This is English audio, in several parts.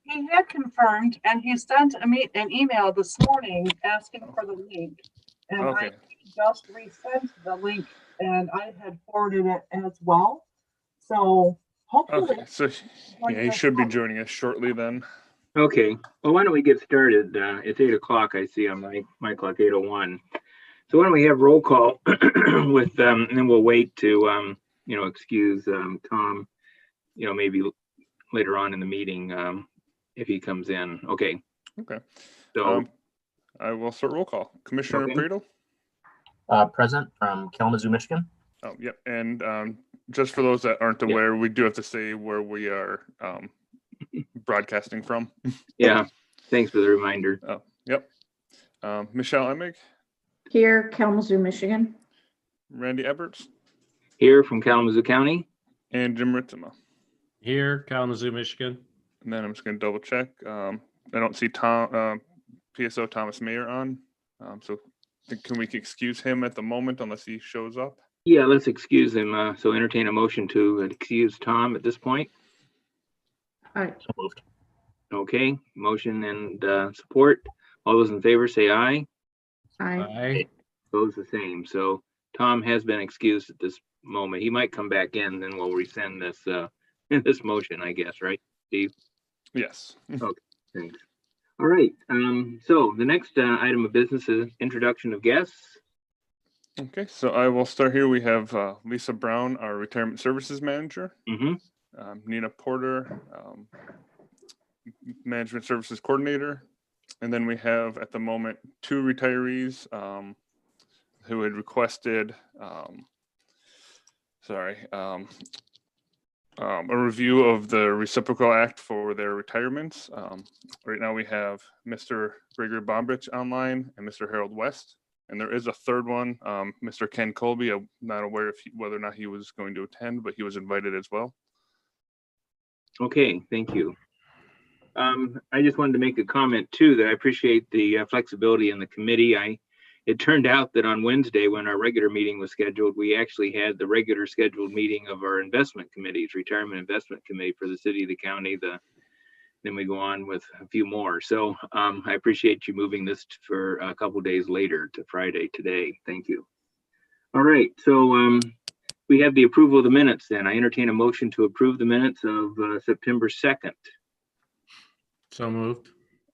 He had confirmed, and he sent an email this morning asking for the link. And Okay. I just resent the link, and I had forwarded it as well. So hopefully, Okay. So yeah, he should be joining us shortly then. Okay, well, why don't we get started? It's 8 o'clock, I see on my clock, 8:01. So why don't we have roll call with, and then we'll wait to, excuse Tom, maybe later on in the meeting if he comes in. Okay. Okay. So, I will start roll call. Commissioner Okay. Prado? Present from Kalamazoo, Michigan. Oh, yep. And just for those that aren't aware, we do have to say where we are broadcasting from. yeah, thanks for the reminder. Oh, yep. Michelle Emig, Here, Kalamazoo, Michigan. Randy Eberts, Here from Kalamazoo County. and Jim Ritzema. Here, Kalamazoo, Michigan. And then I'm just going to double check. I don't see PSO Thomas Mayer on. So can we excuse him at the moment unless he shows up? Yeah, let's excuse him. So entertain a motion to excuse Tom at this point. Aye. So moved. Okay, motion and support. All those in favor say aye. Aye. Aye. Opposed the same. So Tom has been excused at this moment. He might come back in, then we'll resend this this motion, I guess, right, Steve? Yes. Thanks. All right. So the next item of business is introduction of guests. Okay, so I will start here. We have Lisa Brown, our retirement services manager, Mm-hmm. Nina Porter, management services coordinator, and then we have at the moment 2 retirees who had requested a review of the Reciprocal Act for their retirements. Right now we have Mr. Gregory Bombridge online and Mr. Harold West. And there is a third one, Mr. Ken Colby. I'm not aware whether or not he was going to attend, but he was invited as well. Okay, thank you. I just wanted to make a comment too that I appreciate the flexibility in the committee. It turned out that on Wednesday, when our regular meeting was scheduled, we actually had the regular scheduled meeting of our investment committees, retirement investment committee for the city, the county, then we go on with a few more. So I appreciate you moving this for a couple days later to Friday today. Thank you. All right, so we have the approval of the minutes then. I entertain a motion to approve the minutes of September 2nd. So moved.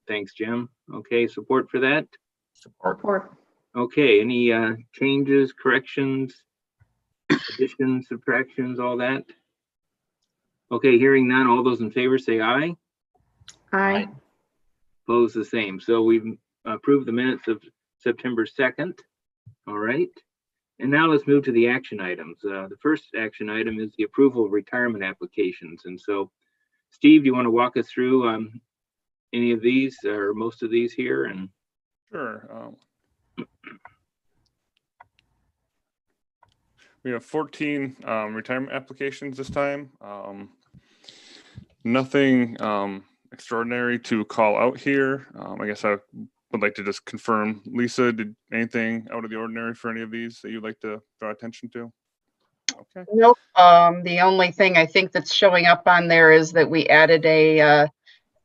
Thanks, Jim. Okay, support for that? Support. Support. Okay, any changes, corrections, additions, subtractions, all that? Okay, hearing none, all those in favor say aye. Aye. Opposed the same. So we've approved the minutes of September 2nd. All right. And now let's move to the action items. The first action item is the approval of retirement applications. And so, Steve, do you want to walk us through any of these or most of these here? And Sure. We have 14 retirement applications this time. Nothing extraordinary to call out here. I guess I would like to just confirm, Lisa, did anything out of the ordinary for any of these that you'd like to draw attention to? Okay. Nope. The only thing I think that's showing up on there is that we added a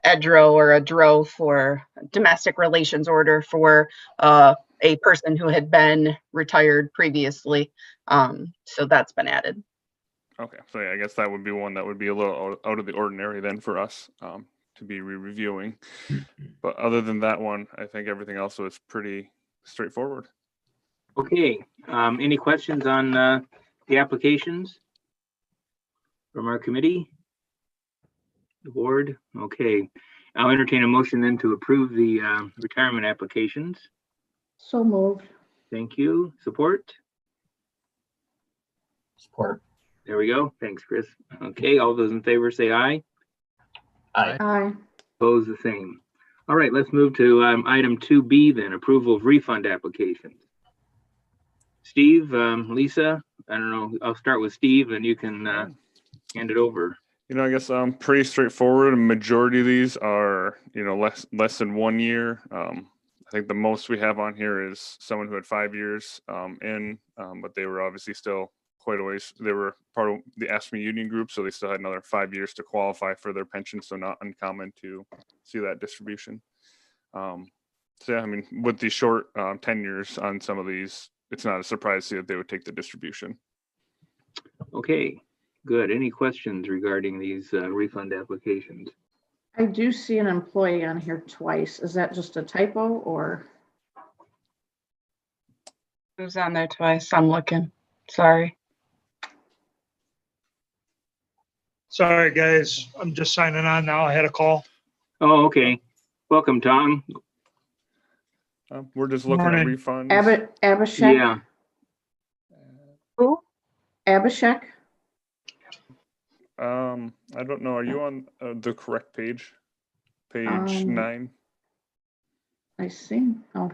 EDRO or a DRO for domestic relations order for a person who had been retired previously. So that's been added. Okay, so yeah, I guess that would be one that would be a little out of the ordinary then for us to be reviewing. But other than that one, I think everything else was pretty straightforward. okay, any questions on the applications from our committee? The board? Okay, I'll entertain a motion then to approve the retirement applications. So moved. Thank you. Support? Support. There we go. Thanks, Chris. Okay, all those in favor say aye. Aye. Aye. Opposed the same. All right, let's move to item 2B then, approval of refund applications. Steve, Lisa, I don't know, I'll start with Steve and you can hand it over. You know, I guess pretty straightforward. A majority of these are, you know, less than 1 year. I think the most we have on here is someone who had 5 years but they were obviously still quite a ways. They were part of the ASME union group, so they still had another 5 years to qualify for their pension. So not uncommon to see that distribution. So yeah, I mean, with the short tenures on some of these, it's not a surprise to see that they would take the distribution. Okay, good. Any questions regarding these refund applications? I do see an employee on here twice. Is that just a typo or? Who's on there twice? I'm looking. Sorry. Sorry, guys. I'm just signing on now. I had a call. Oh, okay. Welcome, Tom. We're just looking at Morning. refunds. Abhishek? Yeah, Who? Abhishek? I don't know. Are you on the correct page? Page 9. I see. Oh.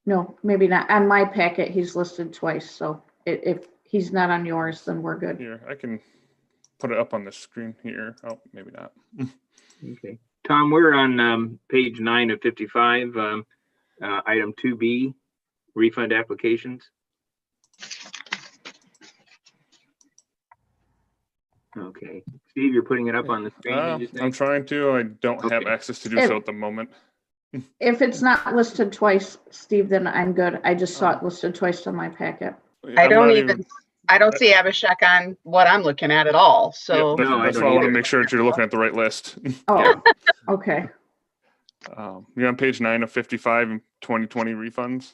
No, maybe not. On my packet, he's listed twice. So if he's not on yours, then we're good. Here, I can put it up on the screen here. Oh, maybe not. okay. Tom, we're on page 9 of 55, item 2B, refund applications. Okay. Steve, you're putting it up on the screen, did you say? I'm trying to. I don't have Okay. access to do so at the moment. If it's not listed twice, Steve, then I'm good. I just saw it listed twice on my packet. I I'm don't not even, I don't see Abhishek on what I'm looking at all. So Yep, No, I that's don't why I want to either. make sure that you're looking at the right list. Oh, okay. You're on page 9 of 55 in 2020 refunds.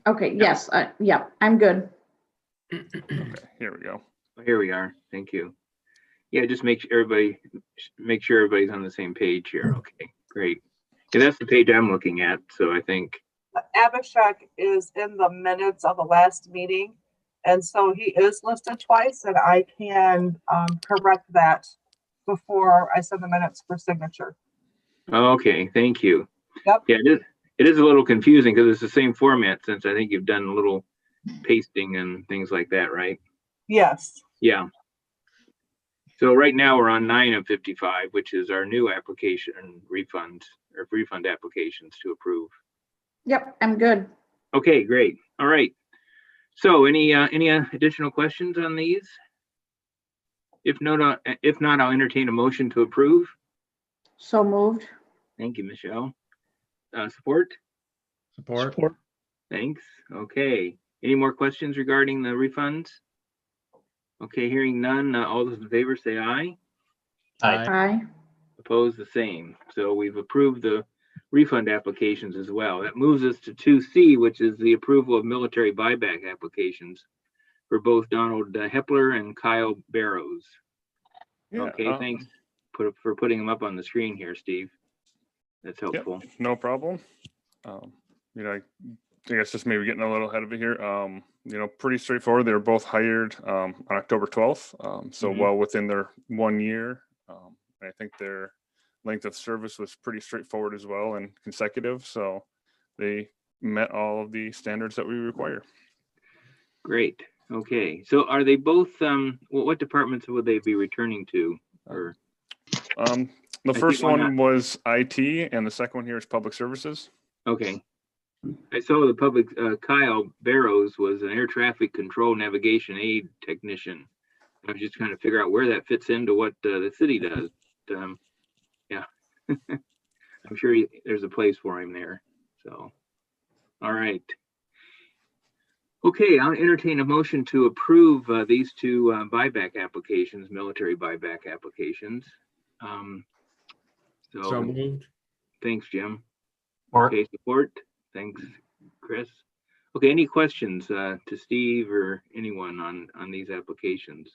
Okay, yes, yeah, I'm good. Okay, here we go. Here we are. Thank you. Yeah, just make sure everybody's on the same page here. Okay, great. Yeah, that's the page I'm looking at. So I think, Abhishek is in the minutes of the last meeting. And so he is listed twice, and I can correct that before I send the minutes for signature. okay, thank you. Yep. Yeah, it is a little confusing because it's the same format since I think you've done a little pasting and things like that, right? Yes. Yeah. So right now we're on 9 of 55, which is our new application refunds or refund applications to approve. Yep, I'm good. Okay, great. All right. So any additional questions on these? If not, I'll entertain a motion to approve. So moved. Thank you, Michelle. Support? Support. Thanks. Okay. Any more questions regarding the refunds? Okay, hearing none, all those in favor say aye. Aye. Aye. Opposed, the same. So we've approved the refund applications as well. That moves us to 2C, which is the approval of military buyback applications for both Donald Hepler and Kyle Barrows. Yeah, Okay, thanks for putting them up on the screen here, Steve. That's helpful. No problem. I guess just maybe getting a little ahead of it here. Pretty straightforward. They were both hired on October 12th, so Mhm. well within their 1 year. I think their length of service was pretty straightforward as well and consecutive. So they met all of the standards that we require. Great. Okay. So are they both, what departments would they be returning to? Or The I first see why one was IT, and the second one here is public services. okay. I saw the public, Kyle Barrows was an air traffic control navigation aid technician. I was just trying to figure out where that fits into what the city does. Yeah, I'm sure there's a place for him there. So, all right. Okay, I'll entertain a motion to approve these two buyback applications, military buyback applications. So moved. Thanks, Jim. Support. Okay, support. Thanks, Chris. Okay, any questions to Steve or anyone on these applications?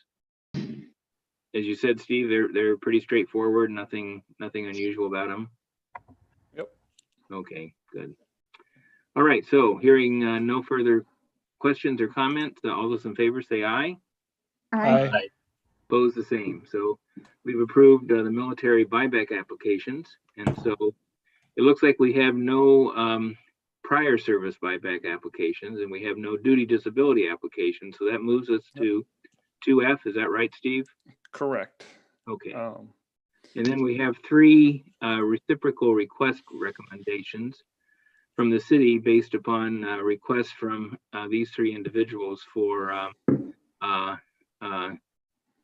As you said, Steve, they're pretty straightforward. Nothing unusual about them. Yep. Okay, good. All right. So, hearing no further questions or comments, all those in favor say aye. Aye. Opposed, the same. So, we've approved the military buyback applications, and so it looks like we have no prior service buyback applications, and we have no duty disability applications. So that moves us to 2F. Is that right, Steve? Correct. Okay. And then we have 3 reciprocal request recommendations from the city based upon requests from these 3 individuals for uh, uh,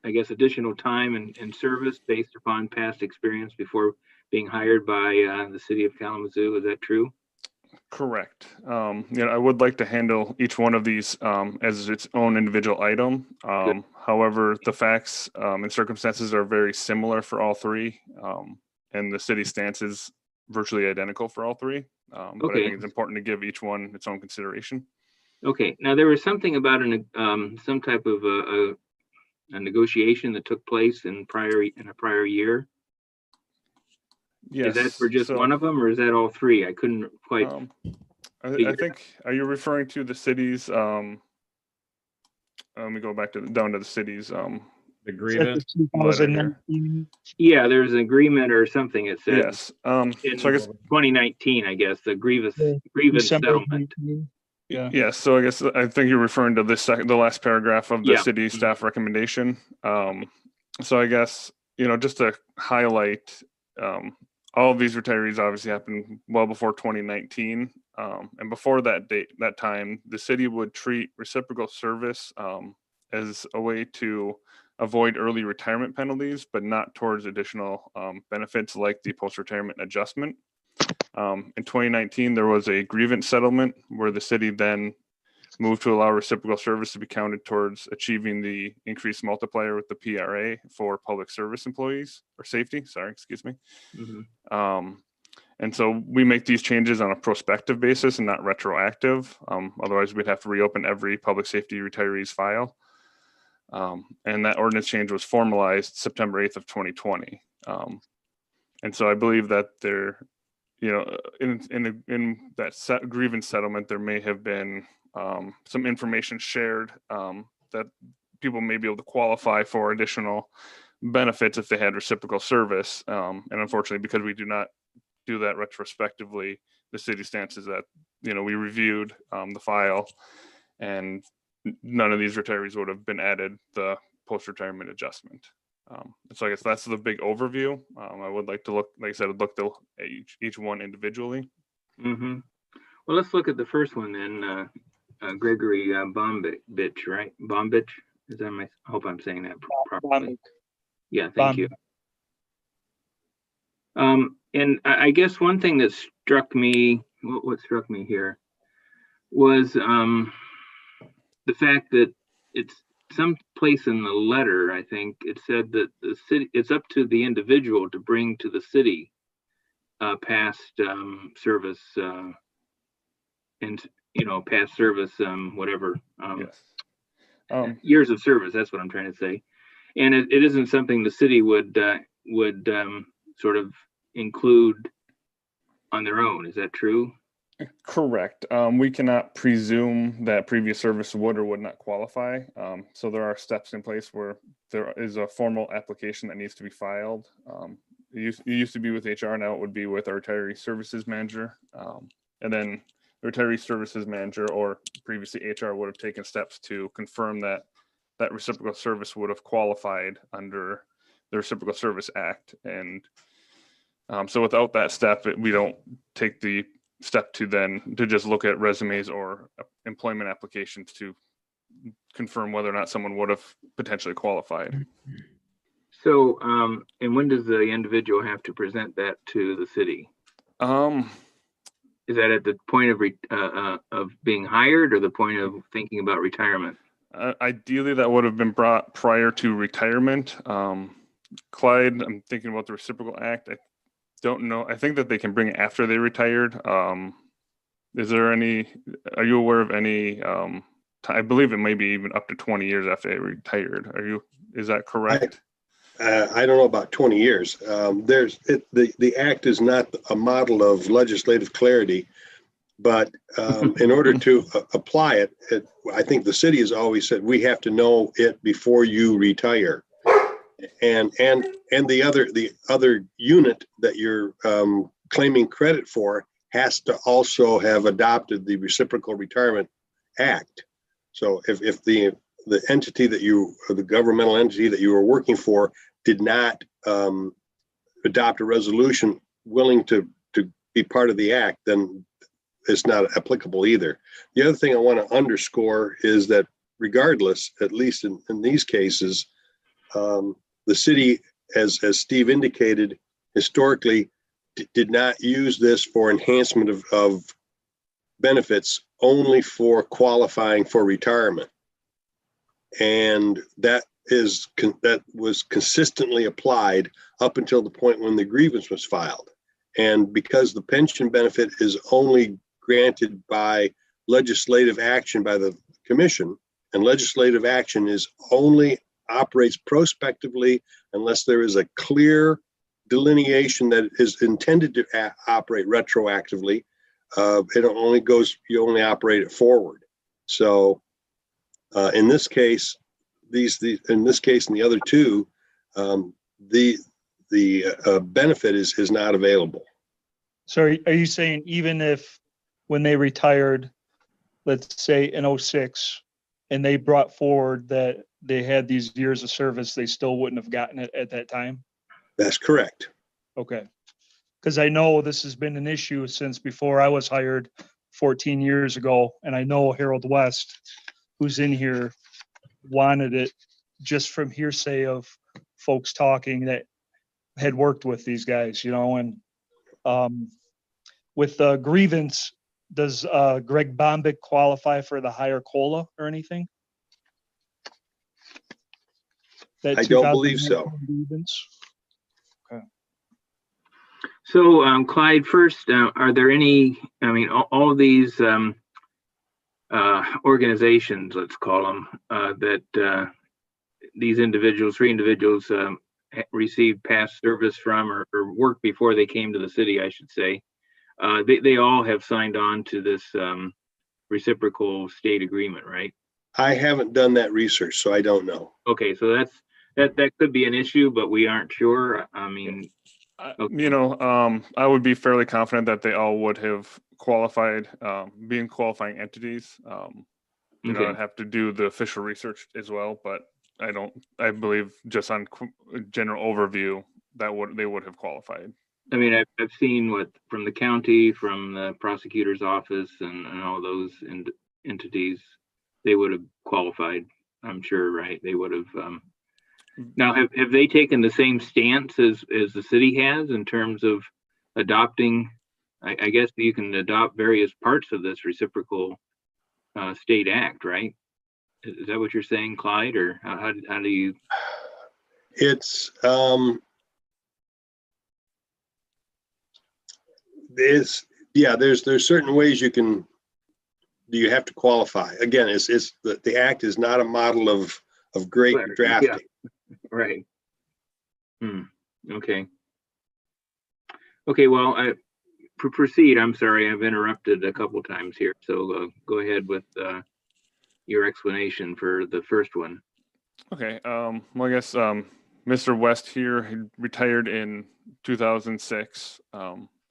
I guess, additional time and service based upon past experience before being hired by the city of Kalamazoo. Is that true? Correct. I would like to handle each one of these as its own individual item. However, the facts and circumstances are very similar for all three, and the city stance is virtually identical for all three. But I Okay. think it's important to give each one its own consideration. Okay. Now there was something about some type of a negotiation that took place in a prior year. Yes. Is that for just so, one of them, or is that all three? I couldn't quite. I figure think, are you referring to the cities? Let me go back down to the cities. The grievance. Letter here. 2019. Yeah, there's an agreement or something. It said Yes. in So I guess 2019, I guess, the grievance December settlement. 19. Yeah. yes. So I guess I think you're referring to the last paragraph of the Yeah. city staff recommendation. So I guess just to highlight, all of these retirees obviously happened well before 2019, and before that time, the city would treat reciprocal service as a way to avoid early retirement penalties, but not towards additional benefits like the post-retirement adjustment. In 2019, there was a grievance settlement where the city then moved to allow reciprocal service to be counted towards achieving the increased multiplier with the PRA for public service employees or safety. Sorry, excuse me. Mhm. And so we make these changes on a prospective basis and not retroactive. Otherwise, we'd have to reopen every public safety retirees file. And that ordinance change was formalized September 8th of 2020. And so I believe that there, in that grievance settlement, there may have been some information shared that people may be able to qualify for additional benefits if they had reciprocal service. And unfortunately, because we do not do that retrospectively, the city stance is that, we reviewed the file and none of these retirees would have been added the post-retirement adjustment. So I guess that's the big overview. I would like to look, like I said, at each one individually. Mm-hmm. Well, let's look at the first one then. Gregory Bombich, right? Bombich. Is that I hope I'm saying that properly. Yeah, thank you. And I guess one thing that struck me, what struck me here, was the fact that it's some place in the letter. I think it said that the city, it's up to the individual to bring to the city past service and past service, whatever. Yes. Years of service. That's what I'm trying to say. And it isn't something the city would sort of include on their own. Is that true? Correct. We cannot presume that previous service would or would not qualify. So there are steps in place where there is a formal application that needs to be filed. It used to be with HR, now it would be with our retiree services manager. And then the retiree services manager or previously HR would have taken steps to confirm that that reciprocal service would have qualified under the Reciprocal Service Act. And so without that step, we don't take the step to just look at resumes or employment applications to confirm whether or not someone would have potentially qualified. So, and when does the individual have to present that to the city? Is that at the point of being hired or the point of thinking about retirement? Ideally, that would have been brought prior to retirement. Clyde, I'm thinking about the Reciprocal Act. I don't know. I think that they can bring it after they retired. Is there any, are you aware of any, I believe it may be even up to 20 years after they retired. Is that correct? I don't know about 20 years. The act is not a model of legislative clarity, but in order to apply it, I think the city has always said we have to know it before you retire, and the other unit that you're claiming credit for has to also have adopted the Reciprocal Retirement Act. So if the entity that the governmental entity that you were working for did not adopt a resolution willing to be part of the act, then it's not applicable either. The other thing I want to underscore is that regardless, at least in these cases, the city, as Steve indicated, historically did not use this for enhancement of benefits, only for qualifying for retirement. And that was consistently applied up until the point when the grievance was filed. And because the pension benefit is only granted by legislative action by the commission, and legislative action only operates prospectively unless there is a clear delineation that is intended to operate retroactively, you only operate it forward. So in this case, in this case and the other two, the benefit is not available. So are you saying even if when they retired, let's say in 06, and they brought forward that they had these years of service, they still wouldn't have gotten it at that time? That's correct. Okay. Because I know this has been an issue since before I was hired 14 years ago. And I know Harold West, who's in here, wanted it just from hearsay of folks talking that had worked with these guys, and with the grievance, does Greg Bombick qualify for the higher COLA or anything? I don't believe so. Grievance? Okay. So, Clyde, first, are there any, all of these organizations, let's call them, that these three individuals received past service from or worked before they came to the city, I should say, they all have signed on to this reciprocal state agreement, right? I haven't done that research, so I don't know. Okay, so that could be an issue, but we aren't sure. Okay. I would be fairly confident that they all would have qualified, being qualifying entities. Okay. I'd have to do the official research as well, but I believe just on general overview they would have qualified. I've seen from the county, from the prosecutor's office and all those entities, they would have qualified, I'm sure, right? They would have. Now, have they taken the same stance as the city has in terms of adopting? I guess you can adopt various parts of this reciprocal state act, right? Is that what you're saying, Clyde, or how do you? It's there's certain ways you have to qualify. Again, it's the act is not a model of great drafting. Yeah. Right. Okay. Well, proceed. I'm sorry, I've interrupted a couple times here. So go ahead with your explanation for the first one. Okay. Well, I guess Mr. West here, he retired in 2006.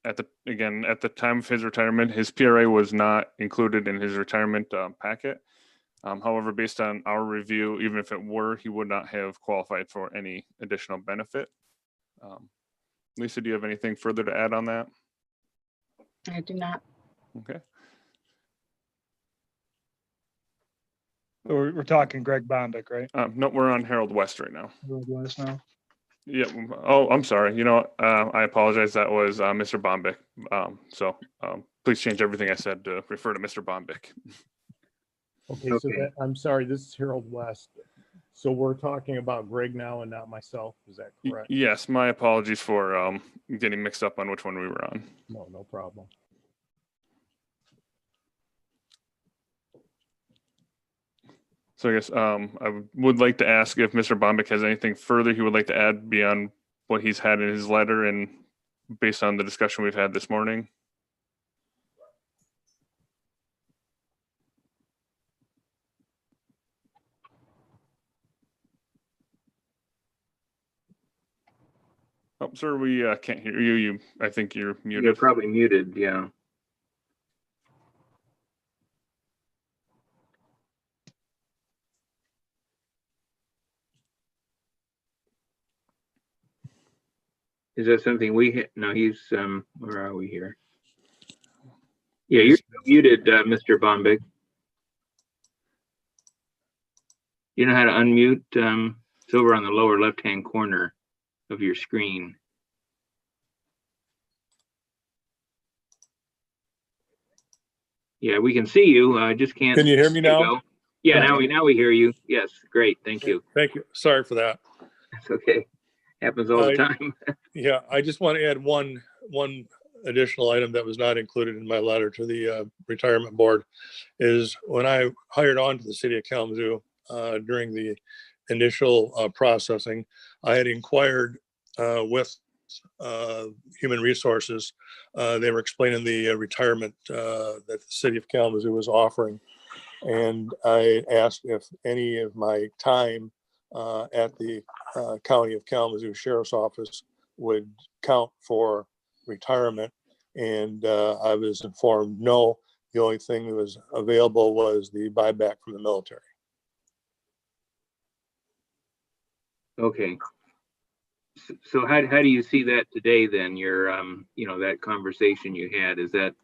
At the time of his retirement, his PRA was not included in his retirement packet. However, based on our review, even if it were, he would not have qualified for any additional benefit. Lisa, do you have anything further to add on that? I do not. Okay. We're talking Greg Bombick, right? No, we're on Harold West right now. Harold West now. Yeah. Oh, I'm sorry. I apologize. That was Mr. Bombick. So please change everything I said to refer to Mr. Bombick. Okay, so I'm sorry, this is Harold West. So we're talking about Greg now and not myself, is that correct? Yes, my apologies for getting mixed up on which one we were on. No problem. So I guess I would like to ask if Mr. Bombick has anything further he would like to add beyond what he's had in his letter and based on the discussion we've had this morning. Oh, sir, we can't hear you. I think you're muted. You're probably muted, yeah. Is that something no, he's, where are we here? Yeah, you're muted, Mr. Bombick. You know how to unmute? It's over on the lower left-hand corner of your screen. Yeah, we can see you. I just can't. Can you hear me There you now? go. Yeah, Okay. now we hear you. Yes, great. Thank you. Thank you. Sorry for that. That's okay. Happens all the time. Yeah, I just want to add one additional item that was not included in my letter to the retirement board is when I hired on to the city of Kalamazoo during the initial processing, I had inquired with human resources. They were explaining the retirement that the city of Kalamazoo was offering. And I asked if any of my time at the County of Kalamazoo Sheriff's Office would count for retirement. And I was informed, no, the only thing that was available was the buyback from the military. Okay. So how do you see that today then? Your, that conversation you had, is that,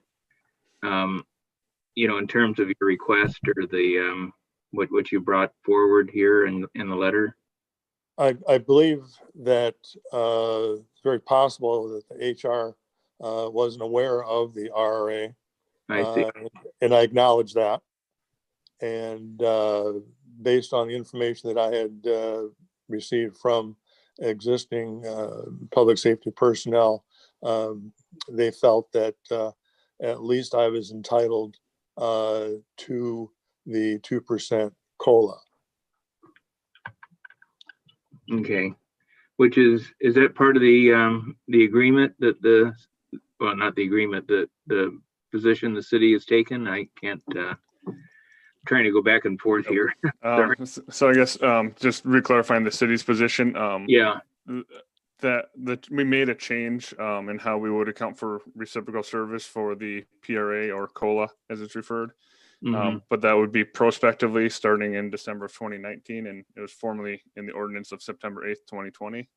in terms of your request or the, what you brought forward here in the letter? I believe that it's very possible that the HR wasn't aware of the RRA. I see. And I acknowledge that. And based on the information that I had received from existing public safety personnel, they felt that at least I was entitled to the 2% COLA. Okay. Which is that part of the agreement that not the agreement, that the position the city has taken? I can't, trying to go back and forth here. So I guess just re-clarifying the city's position. Yeah. That we made a change in how we would account for reciprocal service for the PRA or COLA as it's referred. But that would be prospectively starting in December of 2019, and it was formally in the ordinance of September 8th, 2020.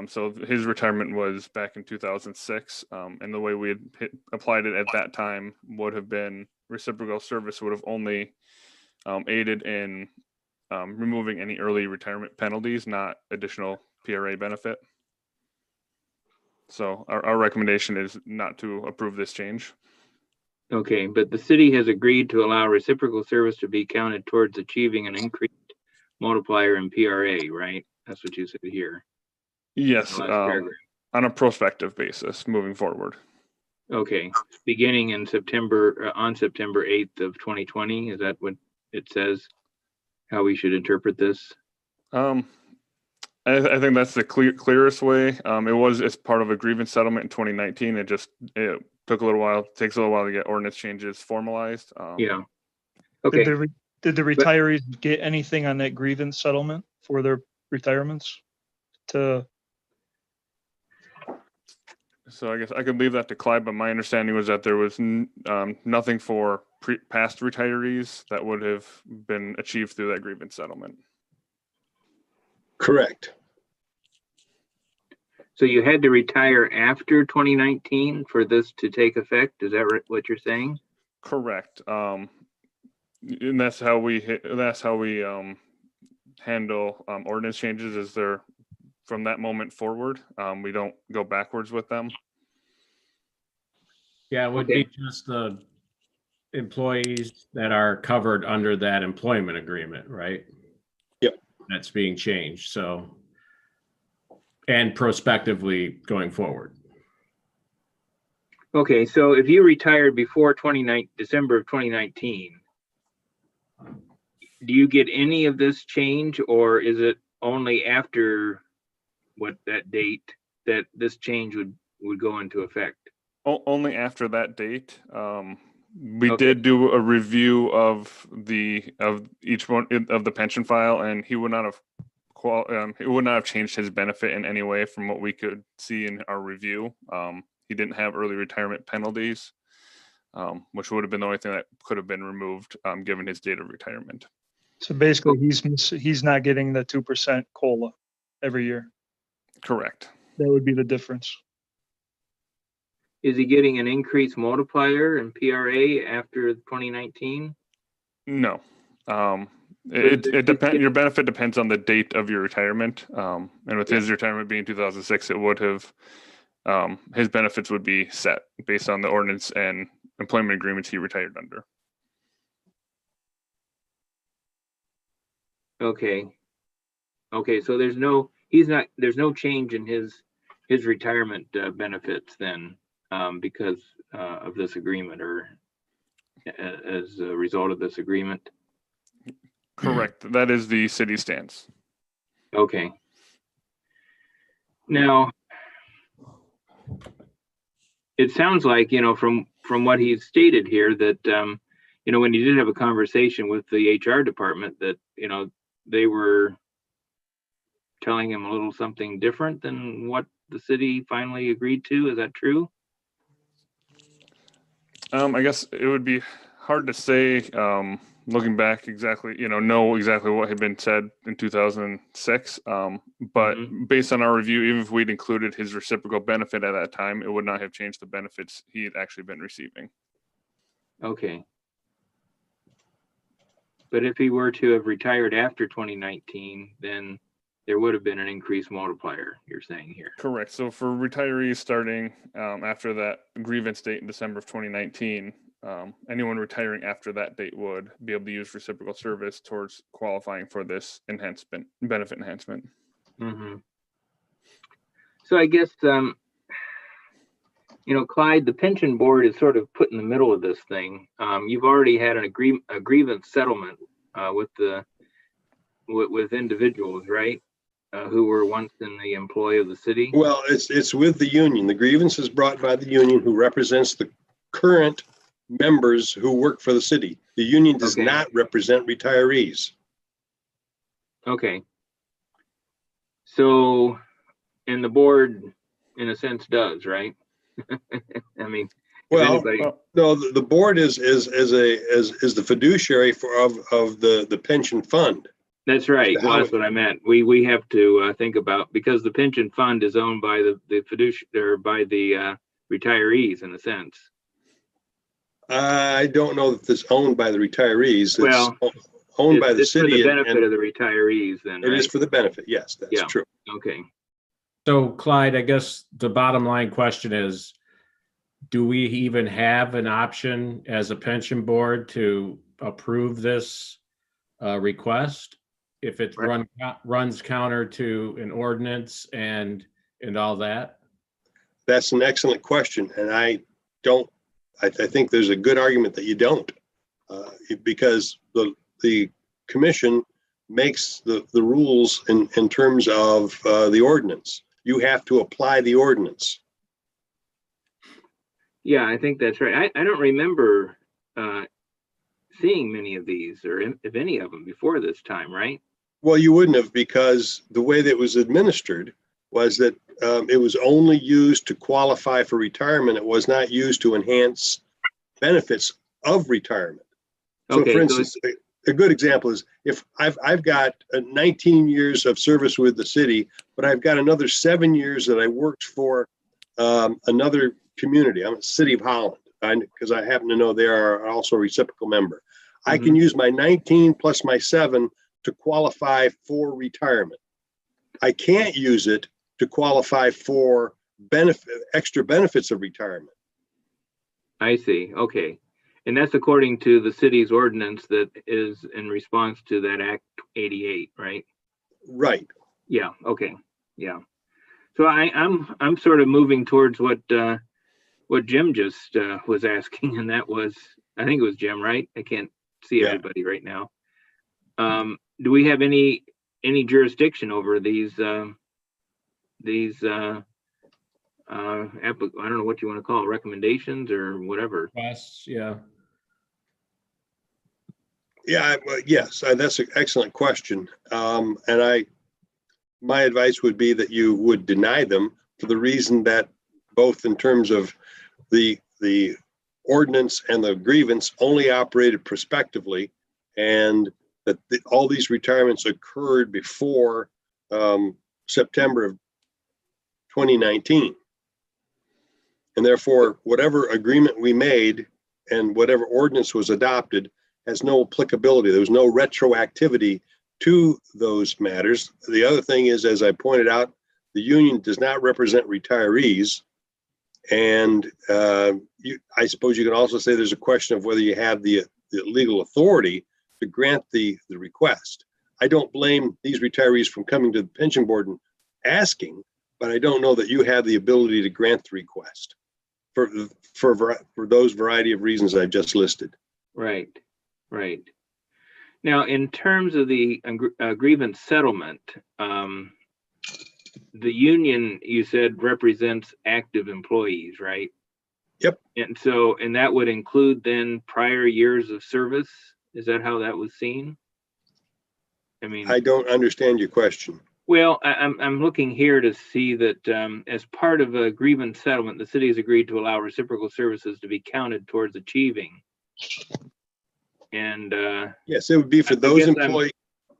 So his retirement was back in 2006, and the way we had applied it at that time would have been reciprocal service would have only aided in removing any early retirement penalties, not additional PRA benefit. So our recommendation is not to approve this change. Okay, but the city has agreed to allow reciprocal service to be counted towards achieving an increased multiplier in PRA, right? That's what you said here. Yes, on a prospective basis moving forward. Okay, beginning in September, on September 8th of 2020, is that what it says? How we should interpret this? I think that's the clearest way. It was as part of a grievance settlement in 2019. It took a little while, takes a little while to get ordinance changes formalized. Yeah. Okay. Did the retirees get anything on that grievance settlement for their retirements? So I guess I could leave that to Clyde, but my understanding was that there was nothing for past retirees that would have been achieved through that grievance settlement. Correct. So you had to retire after 2019 for this to take effect? Is that what you're saying? Correct. And that's how we handle ordinance changes. Is there from that moment forward? We don't go backwards with them. Yeah, it would be just the employees that are covered under that employment agreement, right? Yep. That's being changed. So, and prospectively going forward. Okay, so if you retired before December of 2019, do you get any of this change, or is it only after that date that this change would go into effect? Only after that date. We did do a review of each one of the pension file, and he would not have changed his benefit in any way from what we could see in our review. He didn't have early retirement penalties, which would have been the only thing that could have been removed given his date of retirement. So basically, he's not getting the 2% COLA every year. Correct. That would be the difference. Is he getting an increased multiplier in PRA after 2019? No. It depends. Your benefit depends on the date of your retirement. And with his retirement being 2006, it would have, his benefits would be set based on the ordinance and employment agreements he retired under. Okay. Okay, so there's no change in his retirement benefits then, because of this agreement, or as a result of this agreement? Correct. That is the city stance. Okay. Now, it sounds like, from what he's stated here, that, when you did have a conversation with the HR department, that, they were telling him a little something different than what the city finally agreed to. Is that true? I guess it would be hard to say, looking back exactly, know exactly what had been said in 2006. But based on our review, even if we'd included his reciprocal benefit at that time, it would not have changed the benefits he had actually been receiving. Okay. But if he were to have retired after 2019, then there would have been an increased multiplier, you're saying here. Correct. So for retirees starting after that grievance date in December of 2019, anyone retiring after that date would be able to use reciprocal service towards qualifying for this benefit enhancement. Mm-hmm. So I guess, Clyde, the pension board is sort of put in the middle of this thing. You've already had a grievance settlement with individuals, right? Who were once in the employ of the city? Well, it's with the union. The grievance is brought by the union, who represents the current members who work for the city. The union does not represent retirees. Okay. So, and the board, in a sense, does, right? I mean, well, no, the board is the fiduciary of the pension fund. That's right. Well, that's what I meant. We have to think about, because the pension fund is owned by the fiduciary, or by the retirees, in a sense. I don't know that it's owned by the retirees. Well, it's owned by the city. For the benefit of the retirees, then. It is for the benefit. Yes, that's true. Okay. So Clyde, I guess the bottom line question is, do we even have an option as a pension board to approve this request if it runs counter to an ordinance and all that? That's an excellent question, and I think there's a good argument that you don't, because the commission makes the rules in terms of the ordinance. You have to apply the ordinance. Yeah, I think that's right. I don't remember seeing many of these, or if any of them, before this time, right? Well, you wouldn't have, because the way that it was administered was that it was only used to qualify for retirement. It was not used to enhance benefits of retirement. So, for instance, a good example is, if I've got 19 years of service with the city, but I've got another 7 years that I worked for another community. I'm a City of Holland, because I happen to know they are also a reciprocal member. I can use my 19 plus my 7 to qualify for retirement. I can't use it to qualify for extra benefits of retirement. I see. Okay. And that's according to the city's ordinance that is in response to that Act 88, right? Right. Yeah. Okay. Yeah. So I'm sort of moving towards what Jim just was asking, and that was, I think it was Jim, right? I can't see everybody right now. Do we have any jurisdiction over these I don't know what you want to call it, recommendations or whatever? Requests, yeah. Yeah, yes, that's an excellent question. And my advice would be that you would deny them, for the reason that both in terms of the ordinance and the grievance only operated prospectively, and that all these retirements occurred before September of 2019. And therefore, whatever agreement we made and whatever ordinance was adopted has no applicability. There was no retroactivity to those matters. The other thing is, as I pointed out, the union does not represent retirees. And I suppose you can also say there's a question of whether you have the legal authority to grant the request. I don't blame these retirees from coming to the pension board and asking, but I don't know that you have the ability to grant the request for those variety of reasons I just listed. Right, right. Now, in terms of the grievance settlement, the union, you said, represents active employees, right? Yep. And so, and that would include then prior years of service? Is that how that was seen? I mean, I don't understand your question. well, I'm looking here to see that as part of a grievance settlement, the city has agreed to allow reciprocal services to be counted towards achieving. And yes, it would be for those employees.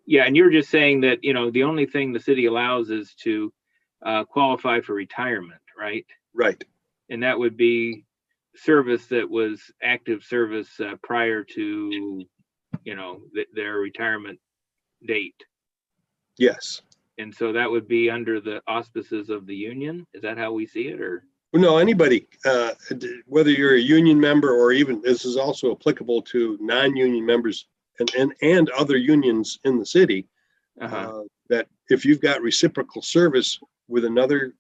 Yeah, and you're just saying that, you know, the only thing the city allows is to qualify for retirement, right? Right. And that would be service that was active service prior to, you know, their retirement date. Yes. And so that would be under the auspices of the union. Is that how we see it, or? No, anybody, whether you're a union member or even, this is also applicable to non-union members and other unions in the city, that if you've got reciprocal service with another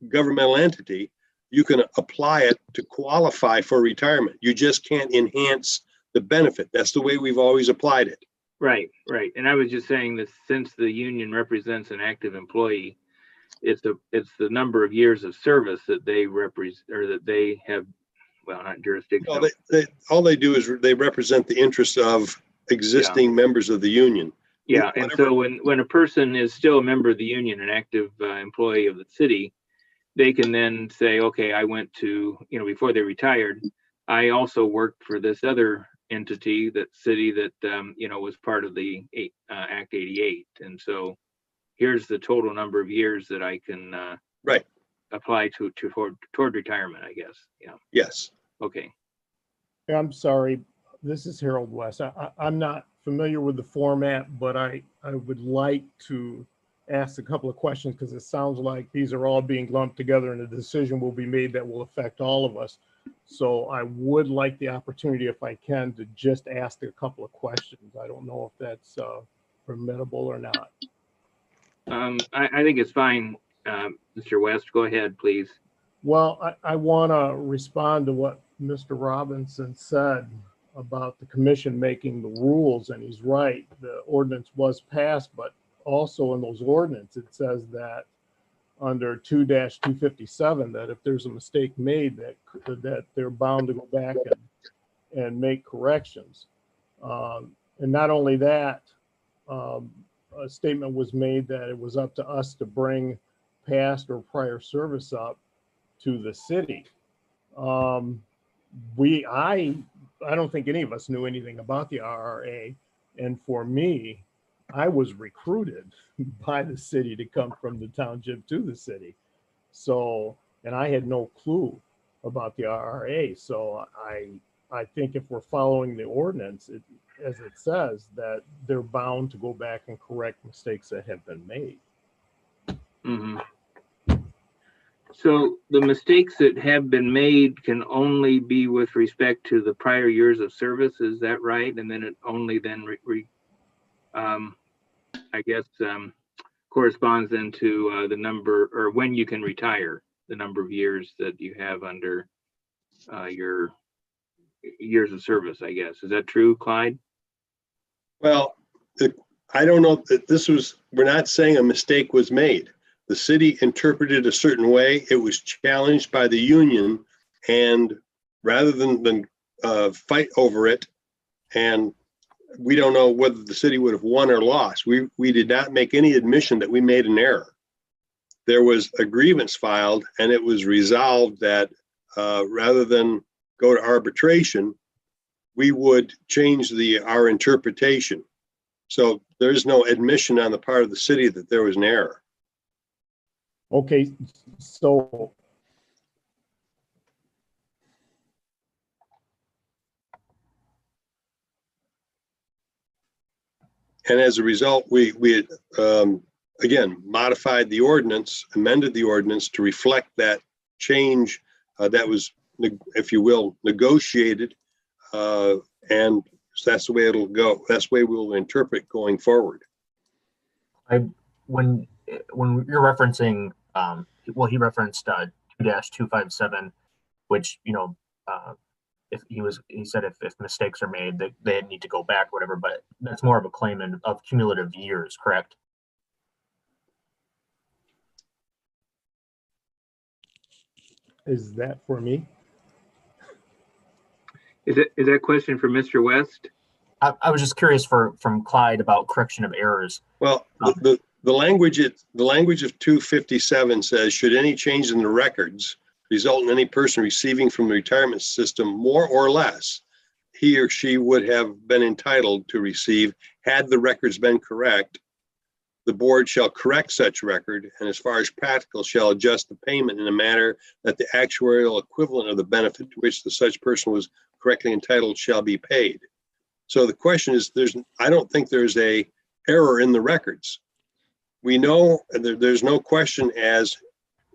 governmental entity, you can apply it to qualify for retirement. You just can't enhance the benefit. That's the way we've always applied it. Right, right. And I was just saying that since the union represents an active employee, it's the number of years of service that they represent, or that they have, well, not jurisdiction. No, all they do is they represent the interests of existing members of the union. Yeah, and so when a person is still a member of the union, an active employee of the city, they can then say, okay, I went to, you know, before they retired, I also worked for this other entity, that city that, you know, was part of the Act 88. And so here's the total number of years that I can right apply toward retirement, I guess. Yeah. Yes. Okay. I'm sorry, this is Harold West. I'm not familiar with the format, but I would like to ask a couple of questions because it sounds like these are all being lumped together and a decision will be made that will affect all of us. So I would like the opportunity, if I can, to just ask a couple of questions. I don't know if that's permissible or not. I think it's fine, Mr. West. Go ahead, please. Well, I want to respond to what Mr. Robinson said about the commission making the rules, and he's right. The ordinance was passed, but also in those ordinances, it says that under 2-257, that if there's a mistake made, that they're bound to go back and make corrections. And not only that, a statement was made that it was up to us to bring past or prior service up to the city. I don't think any of us knew anything about the RRA. And for me, I was recruited by the city to come from the township to the city. So, and I had no clue about the RRA. So I think if we're following the ordinance, as it says, that they're bound to go back and correct mistakes that have been made. Mm-hmm. So the mistakes that have been made can only be with respect to the prior years of service. Is that right? And then it only then I guess corresponds then to the number, or when you can retire, the number of years that you have under your years of service, I guess. Is that true, Clyde? Well, I don't know that we're not saying a mistake was made. The city interpreted a certain way. It was challenged by the union, and rather than fight over it, and we don't know whether the city would have won or lost. We did not make any admission that we made an error. There was a grievance filed, and it was resolved that rather than go to arbitration, we would change our interpretation. So there's no admission on the part of the city that there was an error. Okay, so And as a result, we again, modified the ordinance, amended the ordinance to reflect that change that was, if you will, negotiated. And that's the way it'll go. That's the way we'll interpret going forward. When you're referencing, well, he referenced 2-257, which, you know, if he said if mistakes are made, they need to go back, whatever, but that's more of a claim of cumulative years, correct? Is that for me? Is that question for Mr. West? I was just curious from Clyde about correction of errors. Well, the language of 257 says, should any change in the records result in any person receiving from the retirement system more or less, he or she would have been entitled to receive had the records been correct. The board shall correct such record, and as far as practical, shall adjust the payment in a manner that the actuarial equivalent of the benefit to which the such person was correctly entitled shall be paid. So the question is, I don't think there's a error in the records. We know there's no question as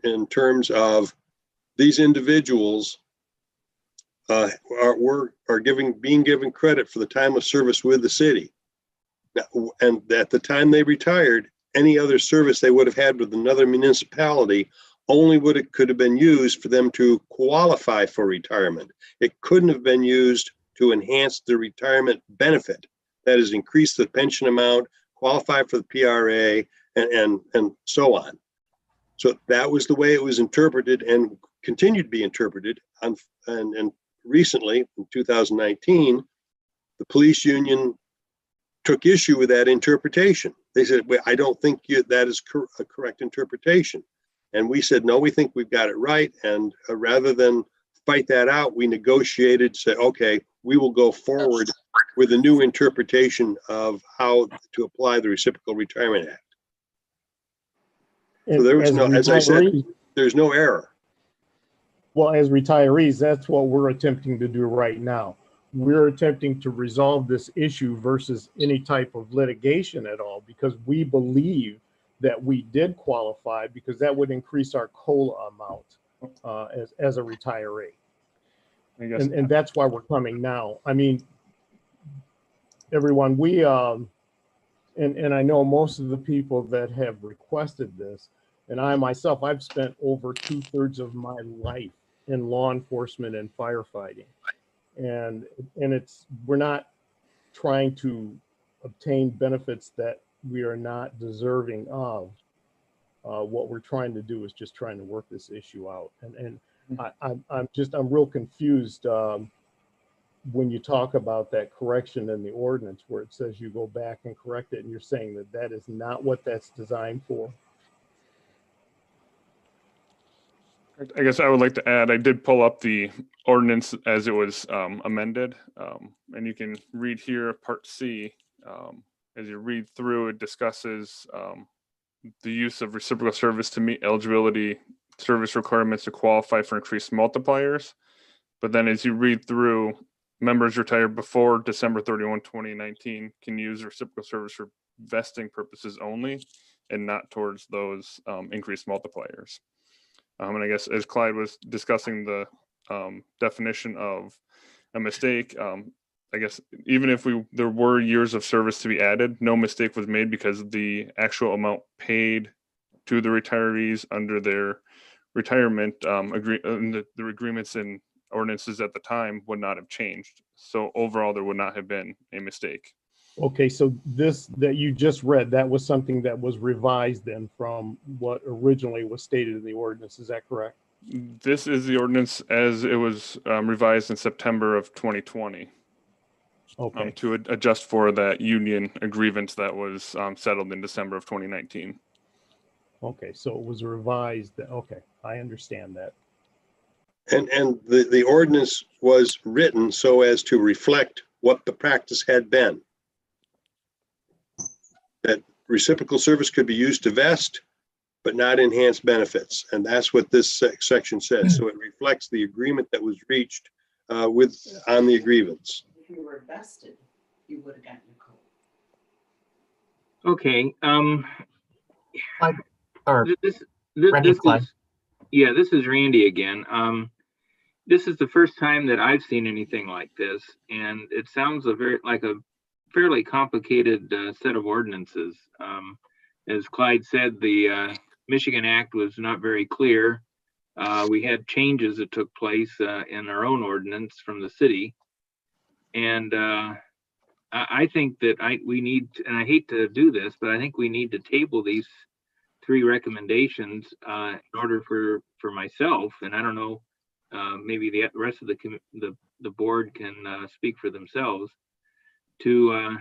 in terms of these individuals are being given credit for the time of service with the city. Now, and at the time they retired, any other service they would have had with another municipality only could have been used for them to qualify for retirement. It couldn't have been used to enhance the retirement benefit. That is, increase the pension amount, qualify for the PRA, and so on. So that was the way it was interpreted and continued to be interpreted. And recently, in 2019, the police union took issue with that interpretation. They said, well, I don't think that is a correct interpretation. And we said, no, we think we've got it right. And rather than fight that out, we negotiated, said, okay, we will go forward with a new interpretation of how to apply the Reciprocal Retirement Act. So there was no, as I said, there's no error. Well, as retirees, that's what we're attempting to do right now. We're attempting to resolve this issue versus any type of litigation at all, because we believe that we did qualify, because that would increase our COLA amount as a retiree. I guess. And that's why we're coming now. I mean, everyone, and I know most of the people that have requested this, and I myself, I've spent over 2/3 of my life in law enforcement and firefighting. And we're not trying to obtain benefits that we are not deserving of. What we're trying to do is just trying to work this issue out. And I'm real confused when you talk about that correction in the ordinance where it says you go back and correct it, and you're saying that that is not what that's designed for. I guess I would like to add, I did pull up the ordinance as it was amended, and you can read here Part C. As you read through, it discusses the use of reciprocal service to meet eligibility service requirements to qualify for increased multipliers. But then as you read through, members retired before December 31, 2019 can use reciprocal service for vesting purposes only and not towards those increased multipliers. And I guess as Clyde was discussing the definition of a mistake, I guess even if there were years of service to be added, no mistake was made because the actual amount paid to the retirees under their retirement the agreements and ordinances at the time would not have changed. So overall, there would not have been a mistake. Okay, so this that you just read, that was something that was revised then from what originally was stated in the ordinance. Is that correct? This is the ordinance as it was revised in September of 2020. Okay. To adjust for that union grievance that was settled in December of 2019. Okay, so it was revised. Okay, I understand that. And the ordinance was written so as to reflect what the practice had been. That reciprocal service could be used to vest, but not enhance benefits. And that's what this section says. So it reflects the agreement that was reached on the grievance. If you were vested, you would have gotten a COLA. Okay, Or this, Randy this Klein. is, yeah, this is Randy again. This is the first time that I've seen anything like this, and it sounds like a fairly complicated set of ordinances. As Clyde said, the Michigan Act was not very clear. We had changes that took place in our own ordinance from the city, and I think that we need, and I hate to do this, but I think we need to table these 3 recommendations in order for myself, and I don't know, maybe the rest of the board can speak for themselves to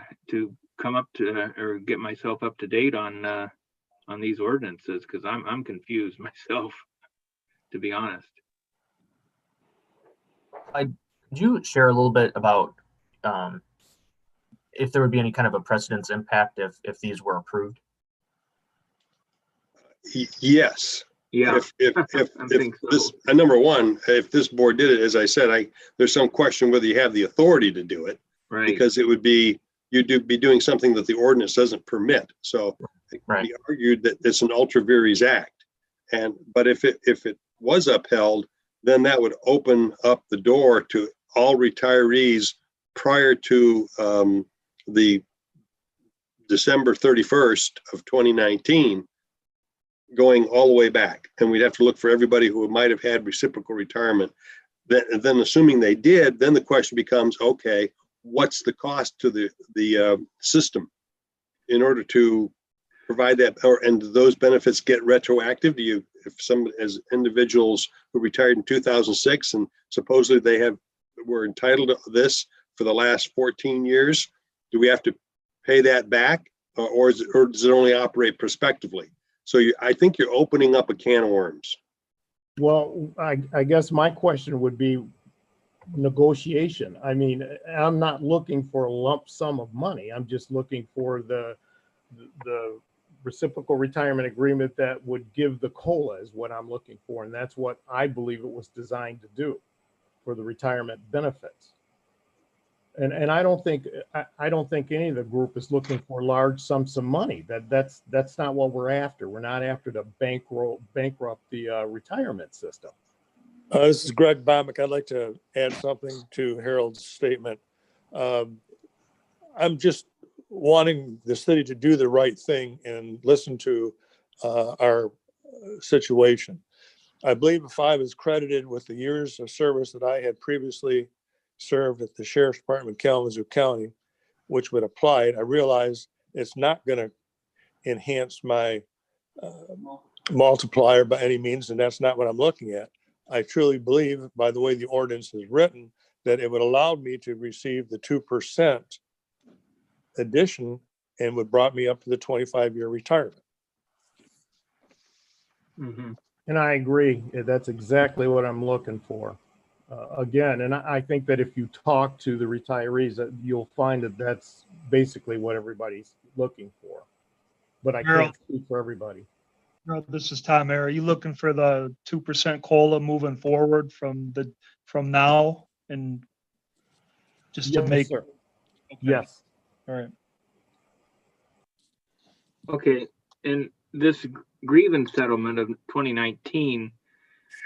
come up to or get myself up to date on these ordinances, because I'm confused myself, to be honest. Could you share a little bit about if there would be any kind of a precedence impact if these were approved? Yes. Yeah, If I think so. this, number one, if this board did it, as I said, there's some question whether you have the authority to do it, Right. because it would be, you'd be doing something that the ordinance doesn't permit. So Right. we argued that it's an ultra vires act. But if it was upheld, then that would open up the door to all retirees prior to the December 31st of 2019, going all the way back. And we'd have to look for everybody who might have had reciprocal retirement. Then assuming they did, then the question becomes, okay, what's the cost to the system in order to provide that, and do those benefits get retroactive? If some, as individuals who retired in 2006 and supposedly were entitled to this for the last 14 years, do we have to pay that back, or does it only operate prospectively? So I think you're opening up a can of worms. Well, I guess my question would be negotiation. I mean, I'm not looking for a lump sum of money. I'm just looking for the reciprocal retirement agreement that would give the COLA is what I'm looking for. And that's what I believe it was designed to do for the retirement benefits. And I don't think any of the group is looking for large sums of money. That's not what we're after. We're not after to bankrupt the retirement system. This is Greg Bomick. I'd like to add something to Harold's statement. I'm just wanting the city to do the right thing and listen to our situation. I believe if I was credited with the years of service that I had previously served at the Sheriff's Department, Kalamazoo County, which would apply it, I realize it's not going to enhance my multiplier by any means, and that's not what I'm looking at. I truly believe, by the way the ordinance is written, that it would allow me to receive the 2% addition and would brought me up to the 25-year retirement. Mm-hmm. And I agree. That's exactly what I'm looking for. Again, and I think that if you talk to the retirees, that you'll find that that's basically what everybody's looking for. But I can't speak for everybody. This is Tom. Are you looking for the 2% COLA moving forward from now and just to Yes, make? sir. Okay. Yes. All right. Okay, and this grievance settlement of 2019